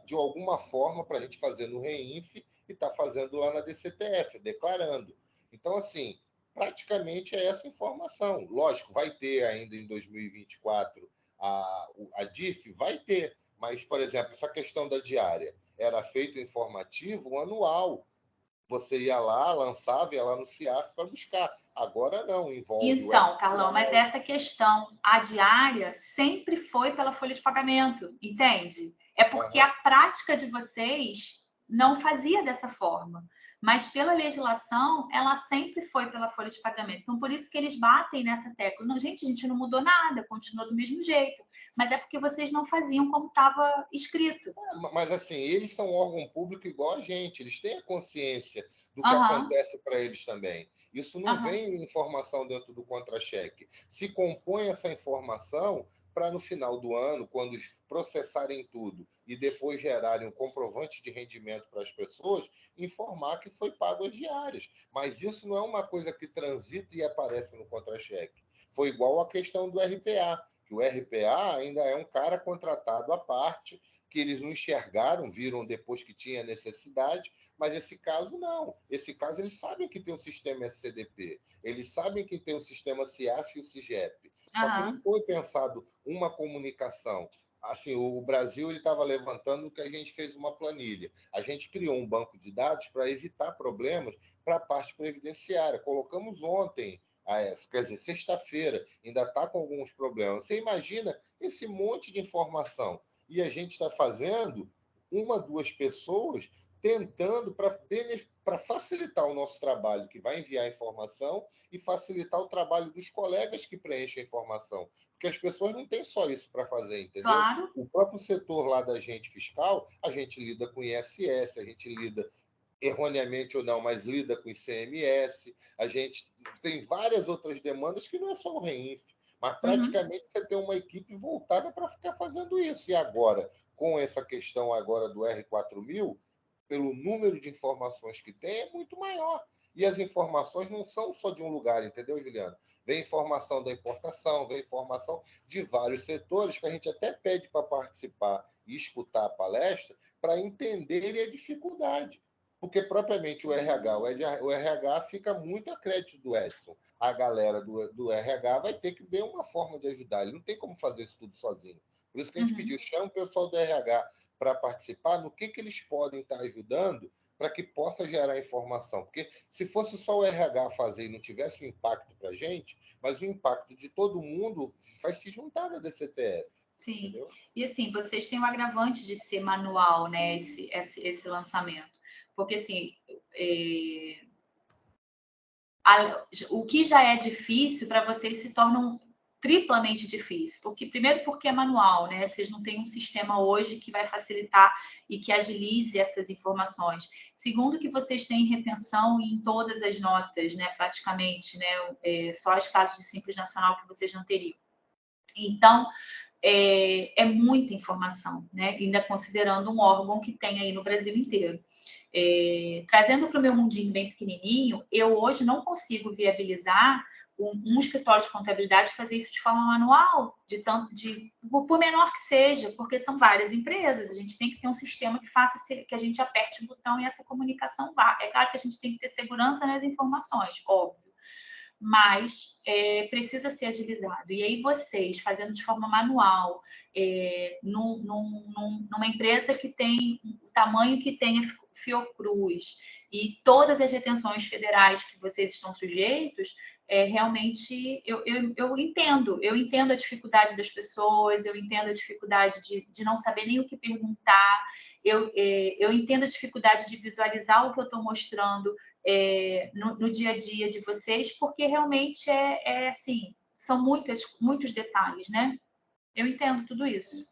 de alguma forma, para a gente fazer no REINF e tá fazendo lá na DCTF, declarando. Então, assim, praticamente é essa informação. Lógico, vai ter ainda em 2024 a DIF, vai ter, mas, por exemplo, essa questão da diária era feito informativo anual. Você ia lá, lançava, ia lá no CIAF para buscar. Agora não, envolve... Então, Carlão, mas essa questão, a diária sempre foi pela folha de pagamento, entende? É porque a prática de vocês não fazia dessa forma. mas pela legislação, ela sempre foi pela folha de pagamento. Então, por isso que eles batem nessa tecla. Não, gente, a gente não mudou nada, continua do mesmo jeito. Mas é porque vocês não faziam como estava escrito. Mas, assim, eles são um órgão público igual a gente. Eles têm a consciência do que Aham. acontece para eles também. Isso não Aham. vem em informação dentro do contra-cheque. Se compõe essa informação para, no final do ano, quando processarem tudo e depois gerarem um comprovante de rendimento para as pessoas, informar que foi pago as diárias. Mas isso não é uma coisa que transita e aparece no contra-cheque. Foi igual a questão do RPA, que o RPA ainda é um cara contratado à parte, que eles não enxergaram, viram depois que tinha necessidade, mas esse caso não. Esse caso eles sabem que tem o sistema SCDP, eles sabem que tem o sistema CIAF e o CIGEP, só que não foi pensado uma comunicação. Assim, o Brasil estava levantando que a gente fez uma planilha. A gente criou um banco de dados para evitar problemas para a parte previdenciária. Colocamos ontem, quer dizer, sexta-feira, ainda está com alguns problemas. Você imagina esse monte de informação. E a gente está fazendo 1, 2 pessoas tentando para facilitar o nosso trabalho, que vai enviar informação, e facilitar o trabalho dos colegas que preenchem a informação. Porque as pessoas não têm só isso para fazer, entendeu? Claro. O próprio setor lá da agente fiscal, a gente lida com ISS, a gente lida, erroneamente ou não, mas lida com ICMS, a gente tem várias outras demandas que não é só o REINF, mas praticamente você tem uma equipe voltada para ficar fazendo isso. E agora, com essa questão agora do R4000, pelo número de informações que tem, é muito maior. E as informações não são só de um lugar, entendeu, Juliana? Vem informação da importação, vem informação de vários setores, que a gente até pede para participar e escutar a palestra para entenderem a dificuldade. Porque, propriamente, o RH fica muito a crédito do Edson. A galera do RH vai ter que ver uma forma de ajudar. Ele não tem como fazer isso tudo sozinho. Por isso que a gente pediu, chama o pessoal do RH para participar, no que eles podem estar ajudando para que possa gerar informação. Porque se fosse só o RH fazer e não tivesse um impacto para a gente, mas o impacto de todo mundo vai se juntar na DCTF. Sim. Entendeu? E assim, vocês têm o agravante de ser manual, né, esse lançamento. Porque, assim, o que já é difícil para vocês se torna triplamente difícil. Primeiro, porque é manual, né? Vocês não têm um sistema hoje que vai facilitar e que agilize essas informações. Segundo, que vocês têm retenção em todas as notas, né? Praticamente, né? Só os casos de Simples Nacional que vocês não teriam. Então, é muita informação, né? Ainda considerando um órgão que tem aí no Brasil inteiro. Trazendo para o meu mundinho bem pequenininho, eu hoje não consigo viabilizar um escritório de contabilidade fazer isso de forma manual, por menor que seja, porque são várias empresas, a gente tem que ter um sistema que faça que a gente aperte o botão e essa comunicação vá. É claro que a gente tem que ter segurança nas informações, óbvio, mas precisa ser agilizado. E aí vocês, fazendo de forma manual, numa empresa que tem o tamanho que tem a Fiocruz e todas as retenções federais que vocês estão sujeitos, realmente eu entendo a dificuldade das pessoas, eu entendo a dificuldade de não saber nem o que perguntar, eu entendo a dificuldade de visualizar o que eu estou mostrando no dia a dia de vocês, porque realmente assim, são muitos detalhes, né? Eu entendo tudo isso.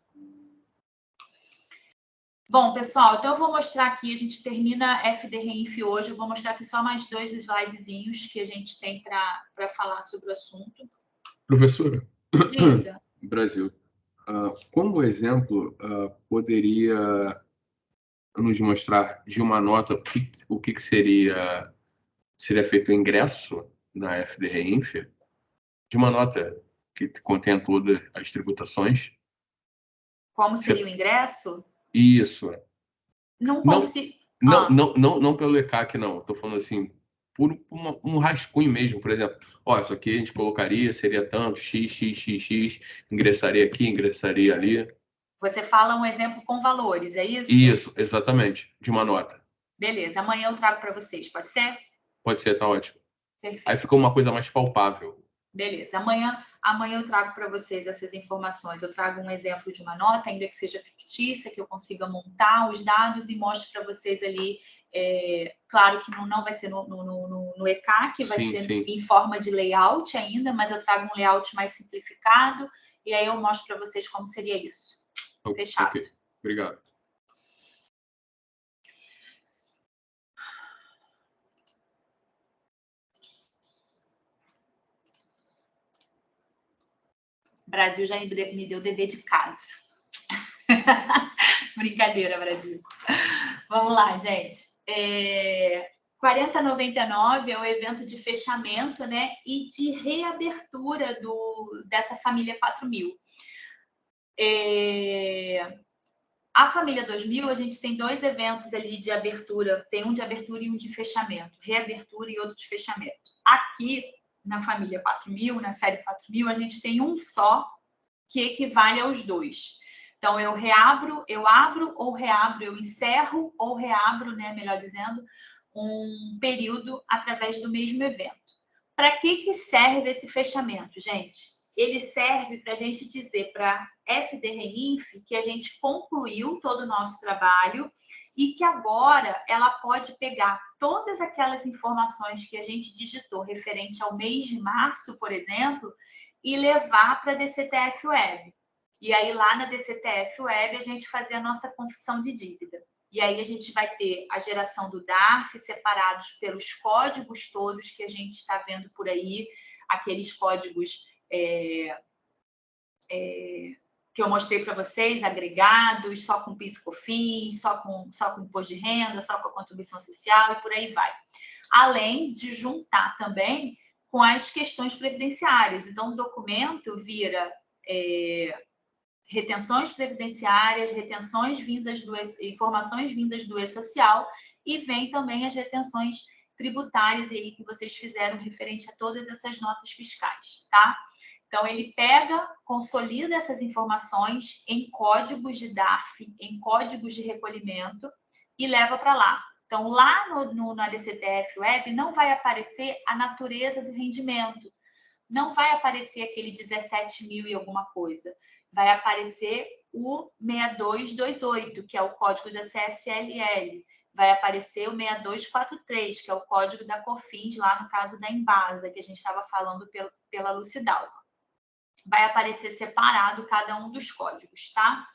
Bom, pessoal, então eu vou mostrar aqui, a gente termina FD REINF hoje, eu vou mostrar aqui só mais 2 slidezinhos que a gente tem para falar sobre o assunto. Professora, Diga. Brasil, como exemplo, poderia nos mostrar de uma nota o que seria feito o ingresso na FD REINF, de uma nota que contém todas as tributações? Como seria o ingresso? Isso. Não consigo. Não pelo ECAC, não. Estou falando assim, por um rascunho mesmo, por exemplo. Isso aqui a gente colocaria, seria tanto, x, ingressaria aqui, ingressaria ali. Você fala um exemplo com valores, é isso? Isso, exatamente, de uma nota. Beleza, amanhã eu trago para vocês, pode ser? Pode ser, tá ótimo. Perfeito. Aí fica uma coisa mais palpável. Beleza. Amanhã eu trago para vocês essas informações. Eu trago um exemplo de uma nota, ainda que seja fictícia, que eu consiga montar os dados e mostre para vocês ali. Claro que não vai ser no ECAC, vai ser em forma de layout ainda, mas eu trago um layout mais simplificado e aí eu mostro para vocês como seria isso. Fechado. Ok. Obrigado. Brasil já me deu dever de casa. Brincadeira, Brasil. Vamos lá, gente. 4099 é o evento de fechamento, né, e de reabertura dessa família 4000. A família 2000, a gente tem 2 eventos ali de abertura, tem um de abertura e um de fechamento, reabertura e outro de fechamento. Aqui, na família 4000, na série 4000, a gente tem um só que equivale aos 2. Então, eu abro ou reabro, eu encerro ou reabro, né, melhor dizendo, um período através do mesmo evento. Para que serve esse fechamento, gente? Ele serve para a gente dizer para a FDREINF que a gente concluiu todo o nosso trabalho e que agora ela pode pegar todas aquelas informações que a gente digitou referente ao mês de março, por exemplo, e levar para a DCTF Web. E aí, lá na DCTF Web, a gente fazer a nossa confissão de dívida. E aí, a gente vai ter a geração do DARF separados pelos códigos todos que a gente está vendo por aí, aqueles códigos que eu mostrei para vocês, agregados, só com PIS e COFINS, só com imposto de renda, só com a contribuição social e por aí vai. Além de juntar também com as questões previdenciárias. Então, o documento vira retenções previdenciárias, informações vindas do E-Social e vem também as retenções tributárias aí que vocês fizeram referente a todas essas notas fiscais, tá? Então, ele pega, consolida essas informações em códigos de DARF, em códigos de recolhimento e leva para lá. Então, lá na DCTF Web não vai aparecer a natureza do rendimento, não vai aparecer aquele 17 mil e alguma coisa, vai aparecer o 6228, que é o código da CSLL, vai aparecer o 6243, que é o código da COFINS, lá no caso da Embasa, que a gente estava falando pela Lucidalva. Vai aparecer separado cada um dos códigos, tá?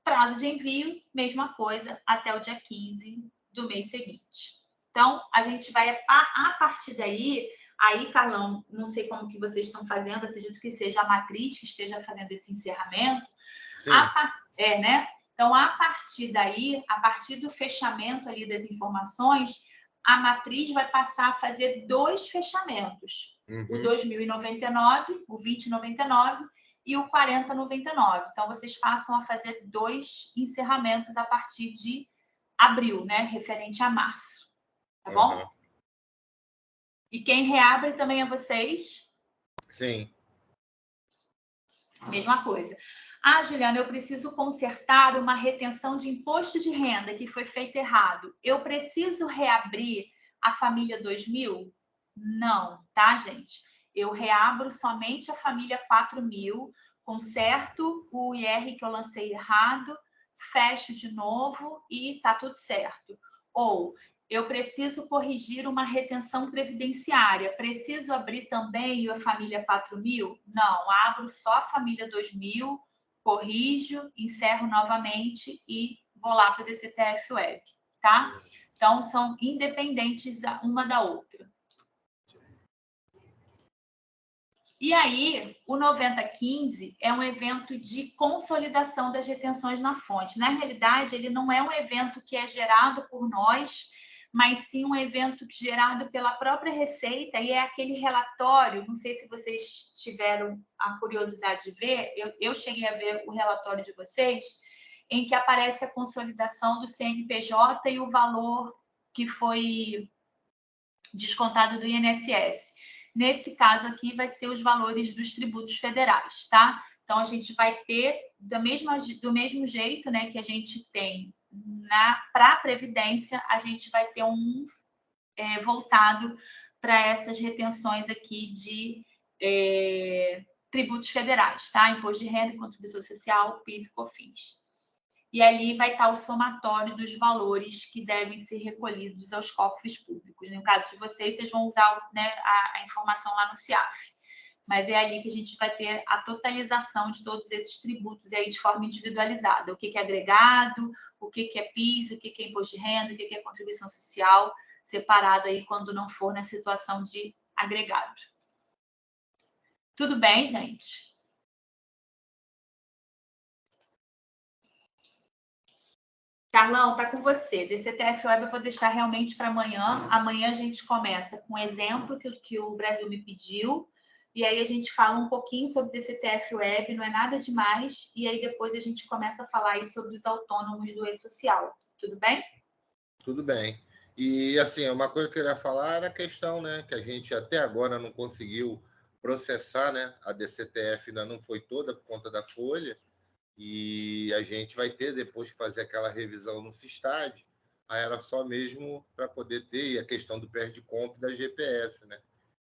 Prazo de envio, mesma coisa, até o dia 15 do mês seguinte. Então, a gente vai, a partir daí, aí, Carlão, não sei como que vocês estão fazendo, acredito que seja a matriz que esteja fazendo esse encerramento. Sim. Né? Então, a partir daí, a partir do fechamento ali das informações, a matriz vai passar a fazer 2 fechamentos. O 2099, o 2099 e o 4099. Então, vocês passam a fazer 2 encerramentos a partir de abril, né? Referente a março. Tá bom? E quem reabre também é vocês? Sim. Mesma coisa. Ah, Juliana, eu preciso consertar uma retenção de imposto de renda que foi feita errado. Eu preciso reabrir a família 2000? Não, tá, gente? Eu reabro somente a família 4000, conserto o IR que eu lancei errado, fecho de novo e tá tudo certo. Ou eu preciso corrigir uma retenção previdenciária. Preciso abrir também a família 4000? Não, abro só a família 2000, corrijo, encerro novamente e vou lá para a DCTF Web, tá? Então, são independentes uma da outra. E aí, o 9015 é um evento de consolidação das retenções na fonte. Na realidade, ele não é um evento que é gerado por nós, mas sim um evento gerado pela própria Receita, e é aquele relatório, não sei se vocês tiveram a curiosidade de ver, eu cheguei a ver o relatório de vocês, em que aparece a consolidação do CNPJ e o valor que foi descontado do INSS. Nesse caso aqui, vai ser os valores dos tributos federais, tá? Então, a gente vai ter, do mesmo jeito, né, que a gente tem para a Previdência, a gente vai ter um voltado para essas retenções aqui de tributos federais, tá? Imposto de renda, contribuição social, PIS e COFINS. E ali vai estar o somatório dos valores que devem ser recolhidos aos cofres públicos. No caso de vocês, vocês vão usar, né, a informação lá no CIAF. Mas é ali que a gente vai ter a totalização de todos esses tributos aí de forma individualizada. O que é agregado, o que é PIS, o que é imposto de renda, o que é contribuição social, separado aí quando não for na situação de agregado. Tudo bem, gente? Carlão, tá com você. DCTF Web eu vou deixar realmente para amanhã. Amanhã a gente começa com um exemplo que o Brasil me pediu. E aí a gente fala um pouquinho sobre DCTF Web, não é nada demais. E aí depois a gente começa a falar aí sobre os autônomos do e-social. Tudo bem? Tudo bem. E, assim, uma coisa que eu queria falar era a questão, né, que a gente até agora não conseguiu processar, né? A DCTF ainda não foi toda por conta da folha, e a gente vai ter depois que fazer aquela revisão no Sistad. Aí era só mesmo para poder ter e a questão do perde-comp da GPS, né?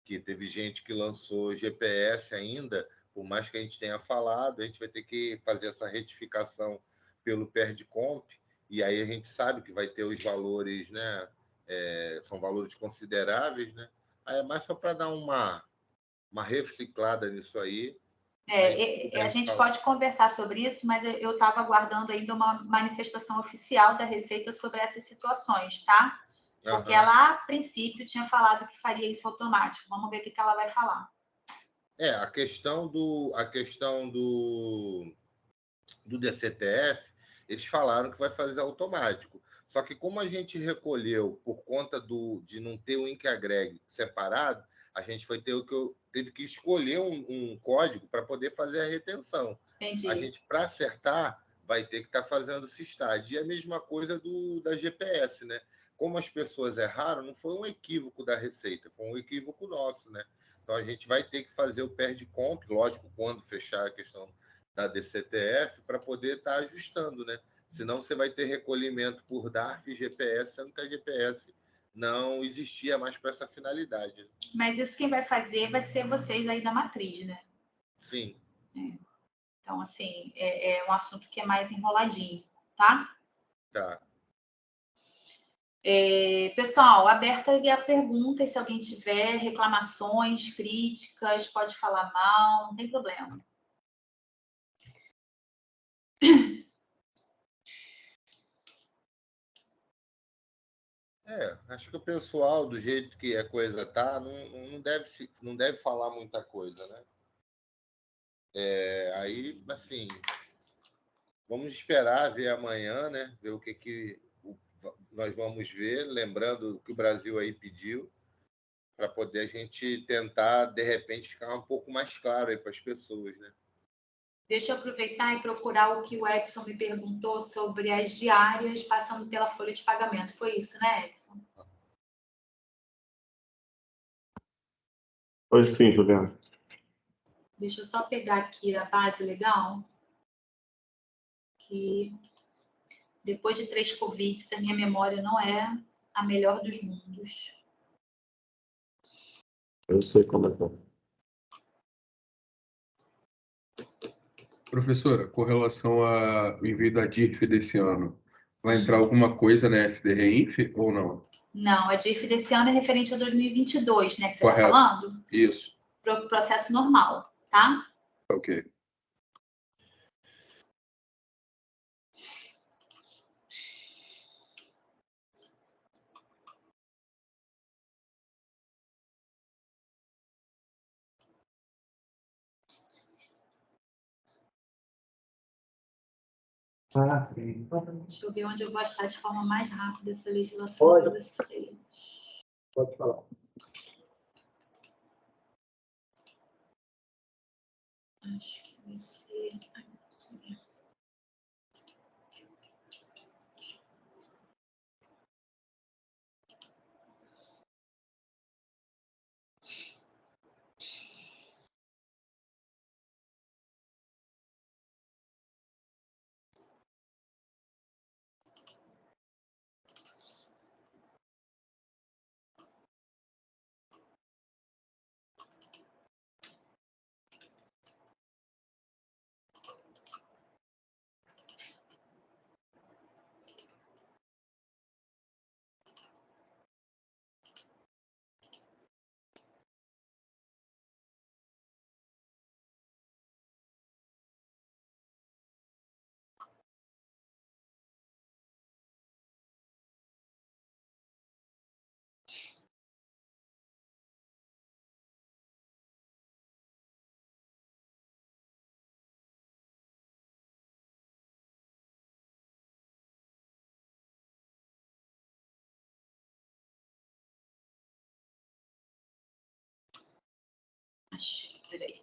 Que teve gente que lançou GPS ainda, por mais que a gente tenha falado, a gente vai ter que fazer essa retificação pelo perde-comp, e aí a gente sabe que vai ter os valores, né? São valores consideráveis, né? Aí é mais só para dar uma reciclada nisso aí. A gente pode conversar sobre isso, mas eu estava aguardando ainda uma manifestação oficial da Receita sobre essas situações, tá? Porque ela, a princípio, tinha falado que faria isso automático. Vamos ver o que ela vai falar. A questão do DCTF, eles falaram que vai fazer automático. Só que como a gente recolheu por conta de não ter o INC-Agreg separado, a gente teve que escolher um código para poder fazer a retenção. Entendi. A gente, para acertar, vai ter que estar fazendo o Sistad. E a mesma coisa da GPS, né? Como as pessoas erraram, não foi um equívoco da Receita, foi um equívoco nosso, né? Então, a gente vai ter que fazer o perde-comp, lógico, quando fechar a questão da DCTF, para poder estar ajustando, né? Senão você vai ter recolhimento por DARF e GPS, sendo que a GPS não existia mais para essa finalidade. Mas isso quem vai fazer vai ser vocês aí da matriz, né? Sim. Então, assim, é um assunto que é mais enroladinho, tá? Tá. Pessoal, aberta a pergunta, se alguém tiver reclamações, críticas, pode falar mal, não tem problema. Acho que o pessoal, do jeito que a coisa tá, não deve falar muita coisa, né? Aí, assim, vamos esperar ver amanhã, né? Ver o que nós vamos ver, lembrando que o Brasil aí pediu, para poder a gente tentar, de repente, ficar um pouco mais claro aí para as pessoas, né? Deixa eu aproveitar e procurar o que o Edson me perguntou sobre as diárias passando pela folha de pagamento. Foi isso, né, Edson? Pois sim, Juliana. Deixa eu só pegar aqui a base legal. Que depois de 3 Covid, a minha memória não é a melhor dos mundos. Eu sei como é que é. Professora, com relação ao envio da DIRF desse ano, vai entrar alguma coisa na FDREINF ou não? Não, a DIRF desse ano é referente a 2022, né, que você está Correto. falando? Isso. Processo normal, tá? Ok. Sim. Deixa eu ver onde eu vou achar de forma mais rápida essa legislação. Pode falar. Acho que vai ser aqui. Achei, peraí.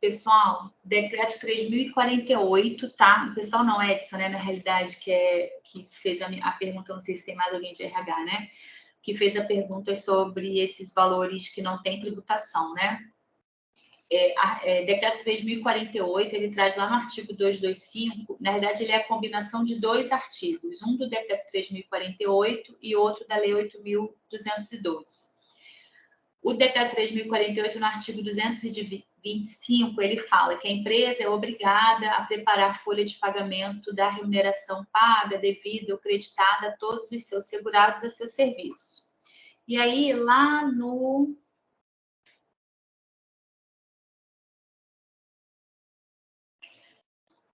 Pessoal, decreto 3048, tá? O pessoal não, Edson, né? Na realidade, que fez a pergunta, não sei se tem mais alguém de RH, né? Que fez a pergunta sobre esses valores que não tem tributação, né? Decreto 3048, ele traz lá no artigo 225, na verdade, ele é a combinação de dois artigos, um do decreto 3048 e outro da lei 8.212. O decreto 3048, no artigo 225, ele fala que a empresa é obrigada a preparar a folha de pagamento da remuneração paga, devida ou creditada a todos os seus segurados a seu serviço. E aí, lá no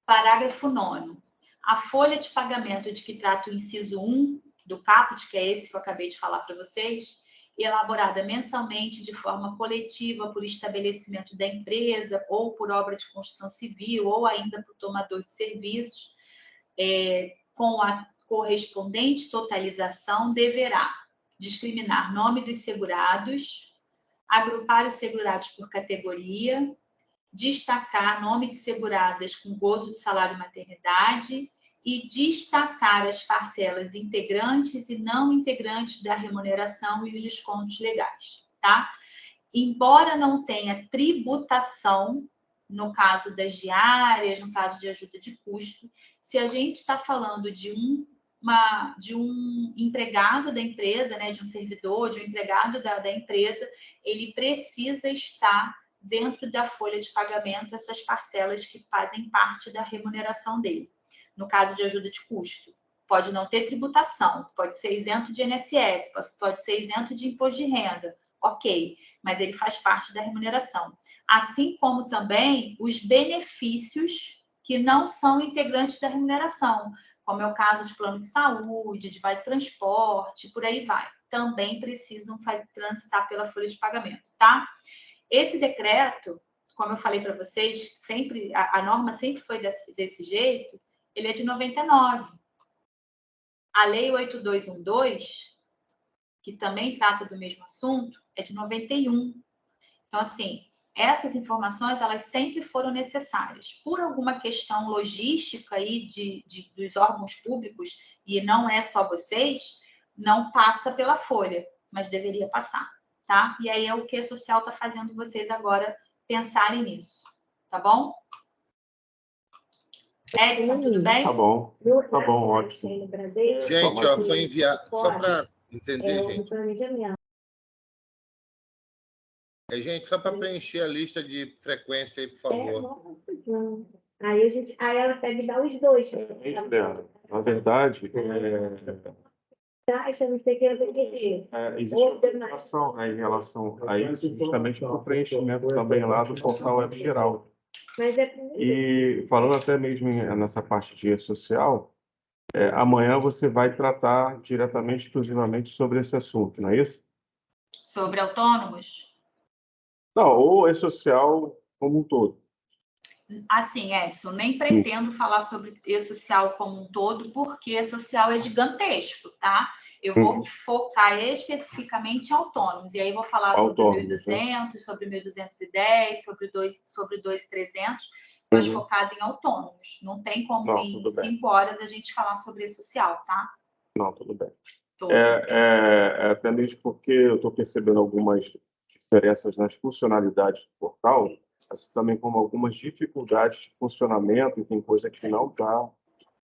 parágrafo 9º, a folha de pagamento de que trata o inciso 1 do caput, que é esse que eu acabei de falar para vocês, elaborada mensalmente de forma coletiva por estabelecimento da empresa ou por obra de construção civil ou ainda por tomador de serviços, com a correspondente totalização, deverá discriminar nome dos segurados, agrupar os segurados por categoria, destacar nome de seguradas com gozo de salário maternidade e destacar as parcelas integrantes e não integrantes da remuneração e os descontos legais, tá? Embora não tenha tributação, no caso das diárias, no caso de ajuda de custo, se a gente está falando de um empregado da empresa, né, de um servidor, de um empregado da empresa, ele precisa estar dentro da folha de pagamento essas parcelas que fazem parte da remuneração dele. No caso de ajuda de custo, pode não ter tributação, pode ser isento de INSS, pode ser isento de imposto de renda, ok, mas ele faz parte da remuneração. Assim como também os benefícios que não são integrantes da remuneração, como é o caso de plano de saúde, de vale transporte, por aí vai. Também precisam transitar pela folha de pagamento, tá? Esse decreto, como eu falei para vocês, sempre a norma sempre foi desse jeito, ele é de 99. A Lei 8212, que também trata do mesmo assunto, é de 91. Então, assim, essas informações, elas sempre foram necessárias. Por alguma questão logística aí dos órgãos públicos, e não é só vocês, não passa pela folha, mas deveria passar, tá? E aí é o que a Social está fazendo vocês agora pensarem nisso, tá bom? Edson, tudo bem? Tá bom, ótimo. Gente, ó, foi enviado, só para entender, gente. Gente, só para preencher a lista de frequência aí, por favor. Aí ela pega e dá os dois. Na verdade, Taxa, não sei o que, existe uma preocupação, né, em relação a isso, justamente para o preenchimento também lá do portal Web Geral. Mas E falando até mesmo nessa parte de rede social, amanhã você vai tratar diretamente, exclusivamente sobre esse assunto, não é isso? Sobre autônomos? Não, ou é social como um todo. Assim, Edson, nem pretendo falar sobre e-social como um todo, porque e-social é gigantesco, tá? Eu vou focar especificamente em autônomos, e aí vou falar sobre 1.200, sobre 1.210, sobre 2.300, mas focado em autônomos. Não tem como em 5 horas a gente falar sobre e-social, tá? Não, tudo bem. Até mesmo porque eu estou percebendo algumas diferenças nas funcionalidades do portal, assim também como algumas dificuldades de funcionamento, e tem coisa que não está,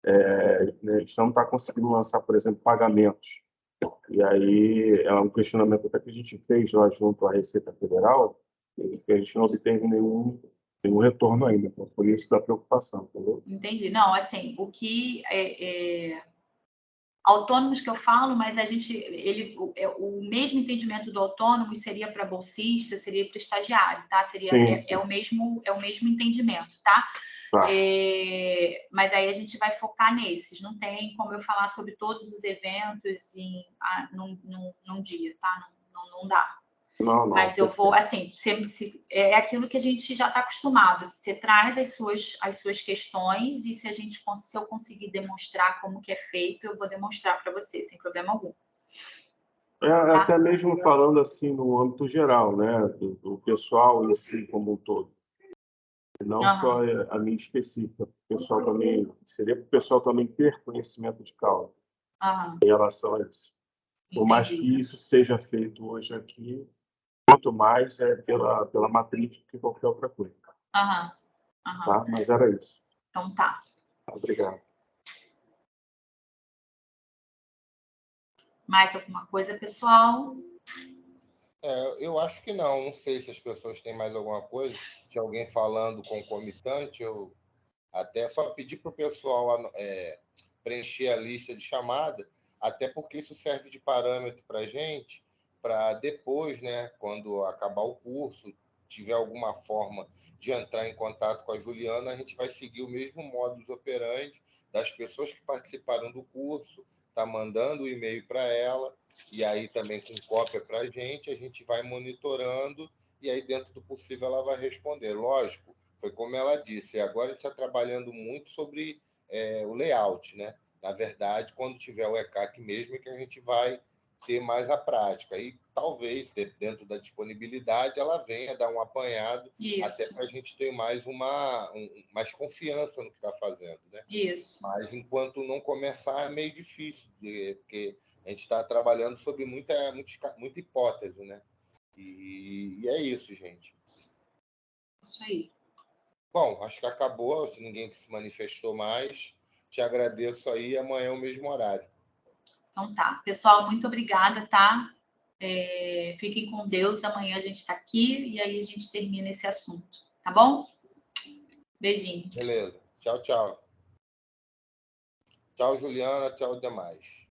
a gente não está conseguindo lançar, por exemplo, pagamentos. E aí é um questionamento até que a gente fez lá junto à Receita Federal, e que a gente não obteve nenhum retorno ainda, então por isso da preocupação, entendeu? Entendi. Não, assim, o que autônomos que eu falo, mas o mesmo entendimento do autônomo seria para bolsista, seria para estagiário, tá? Sim. É o mesmo entendimento, tá? Mas aí a gente vai focar nesses. Não tem como eu falar sobre todos os eventos num dia, tá? Não dá. Não, mas eu vou, assim, é aquilo que a gente já está acostumado. Você traz as suas questões e se eu conseguir demonstrar como que é feito, eu vou demonstrar para você, sem problema algum. Tá? Até mesmo falando assim no âmbito geral, né, do pessoal em si como um todo. Não só a minha específica, o pessoal também, seria para o pessoal também ter conhecimento de causa em relação a isso. Por mais que isso seja feito hoje aqui, quanto mais pela matriz do que qualquer outra coisa. Tá? Mas era isso. Então tá. Obrigado. Mais alguma coisa, pessoal? Eu acho que não. Não sei se as pessoas têm mais alguma coisa. De alguém falando concomitante, eu até só pedir para o pessoal preencher a lista de chamada, até porque isso serve de parâmetro para a gente, para depois, né, quando acabar o curso, tiver alguma forma de entrar em contato com a Juliana, a gente vai seguir o mesmo modus operandi das pessoas que participaram do curso, tá mandando o e-mail para ela, e aí também com cópia para a gente vai monitorando, e aí dentro do possível ela vai responder. Lógico, foi como ela disse, agora a gente está trabalhando muito sobre o layout, né? Na verdade, quando tiver o ECAC mesmo, é que a gente vai ter mais a prática. E talvez, dentro da disponibilidade, ela venha dar um apanhado, até para a gente ter mais mais confiança no que está fazendo, né? Isso. Mas enquanto não começar, é meio difícil, porque a gente está trabalhando sobre muita hipótese, né? E é isso, gente. Isso aí. Bom, acho que acabou, se ninguém se manifestou mais. Te agradeço aí, amanhã é o mesmo horário. Então tá. Pessoal, muito obrigada, tá? Fiquem com Deus, amanhã a gente está aqui e aí a gente termina esse assunto, tá bom? Beijinho. Beleza. Tchau, tchau. Tchau, Juliana. Tchau, demais.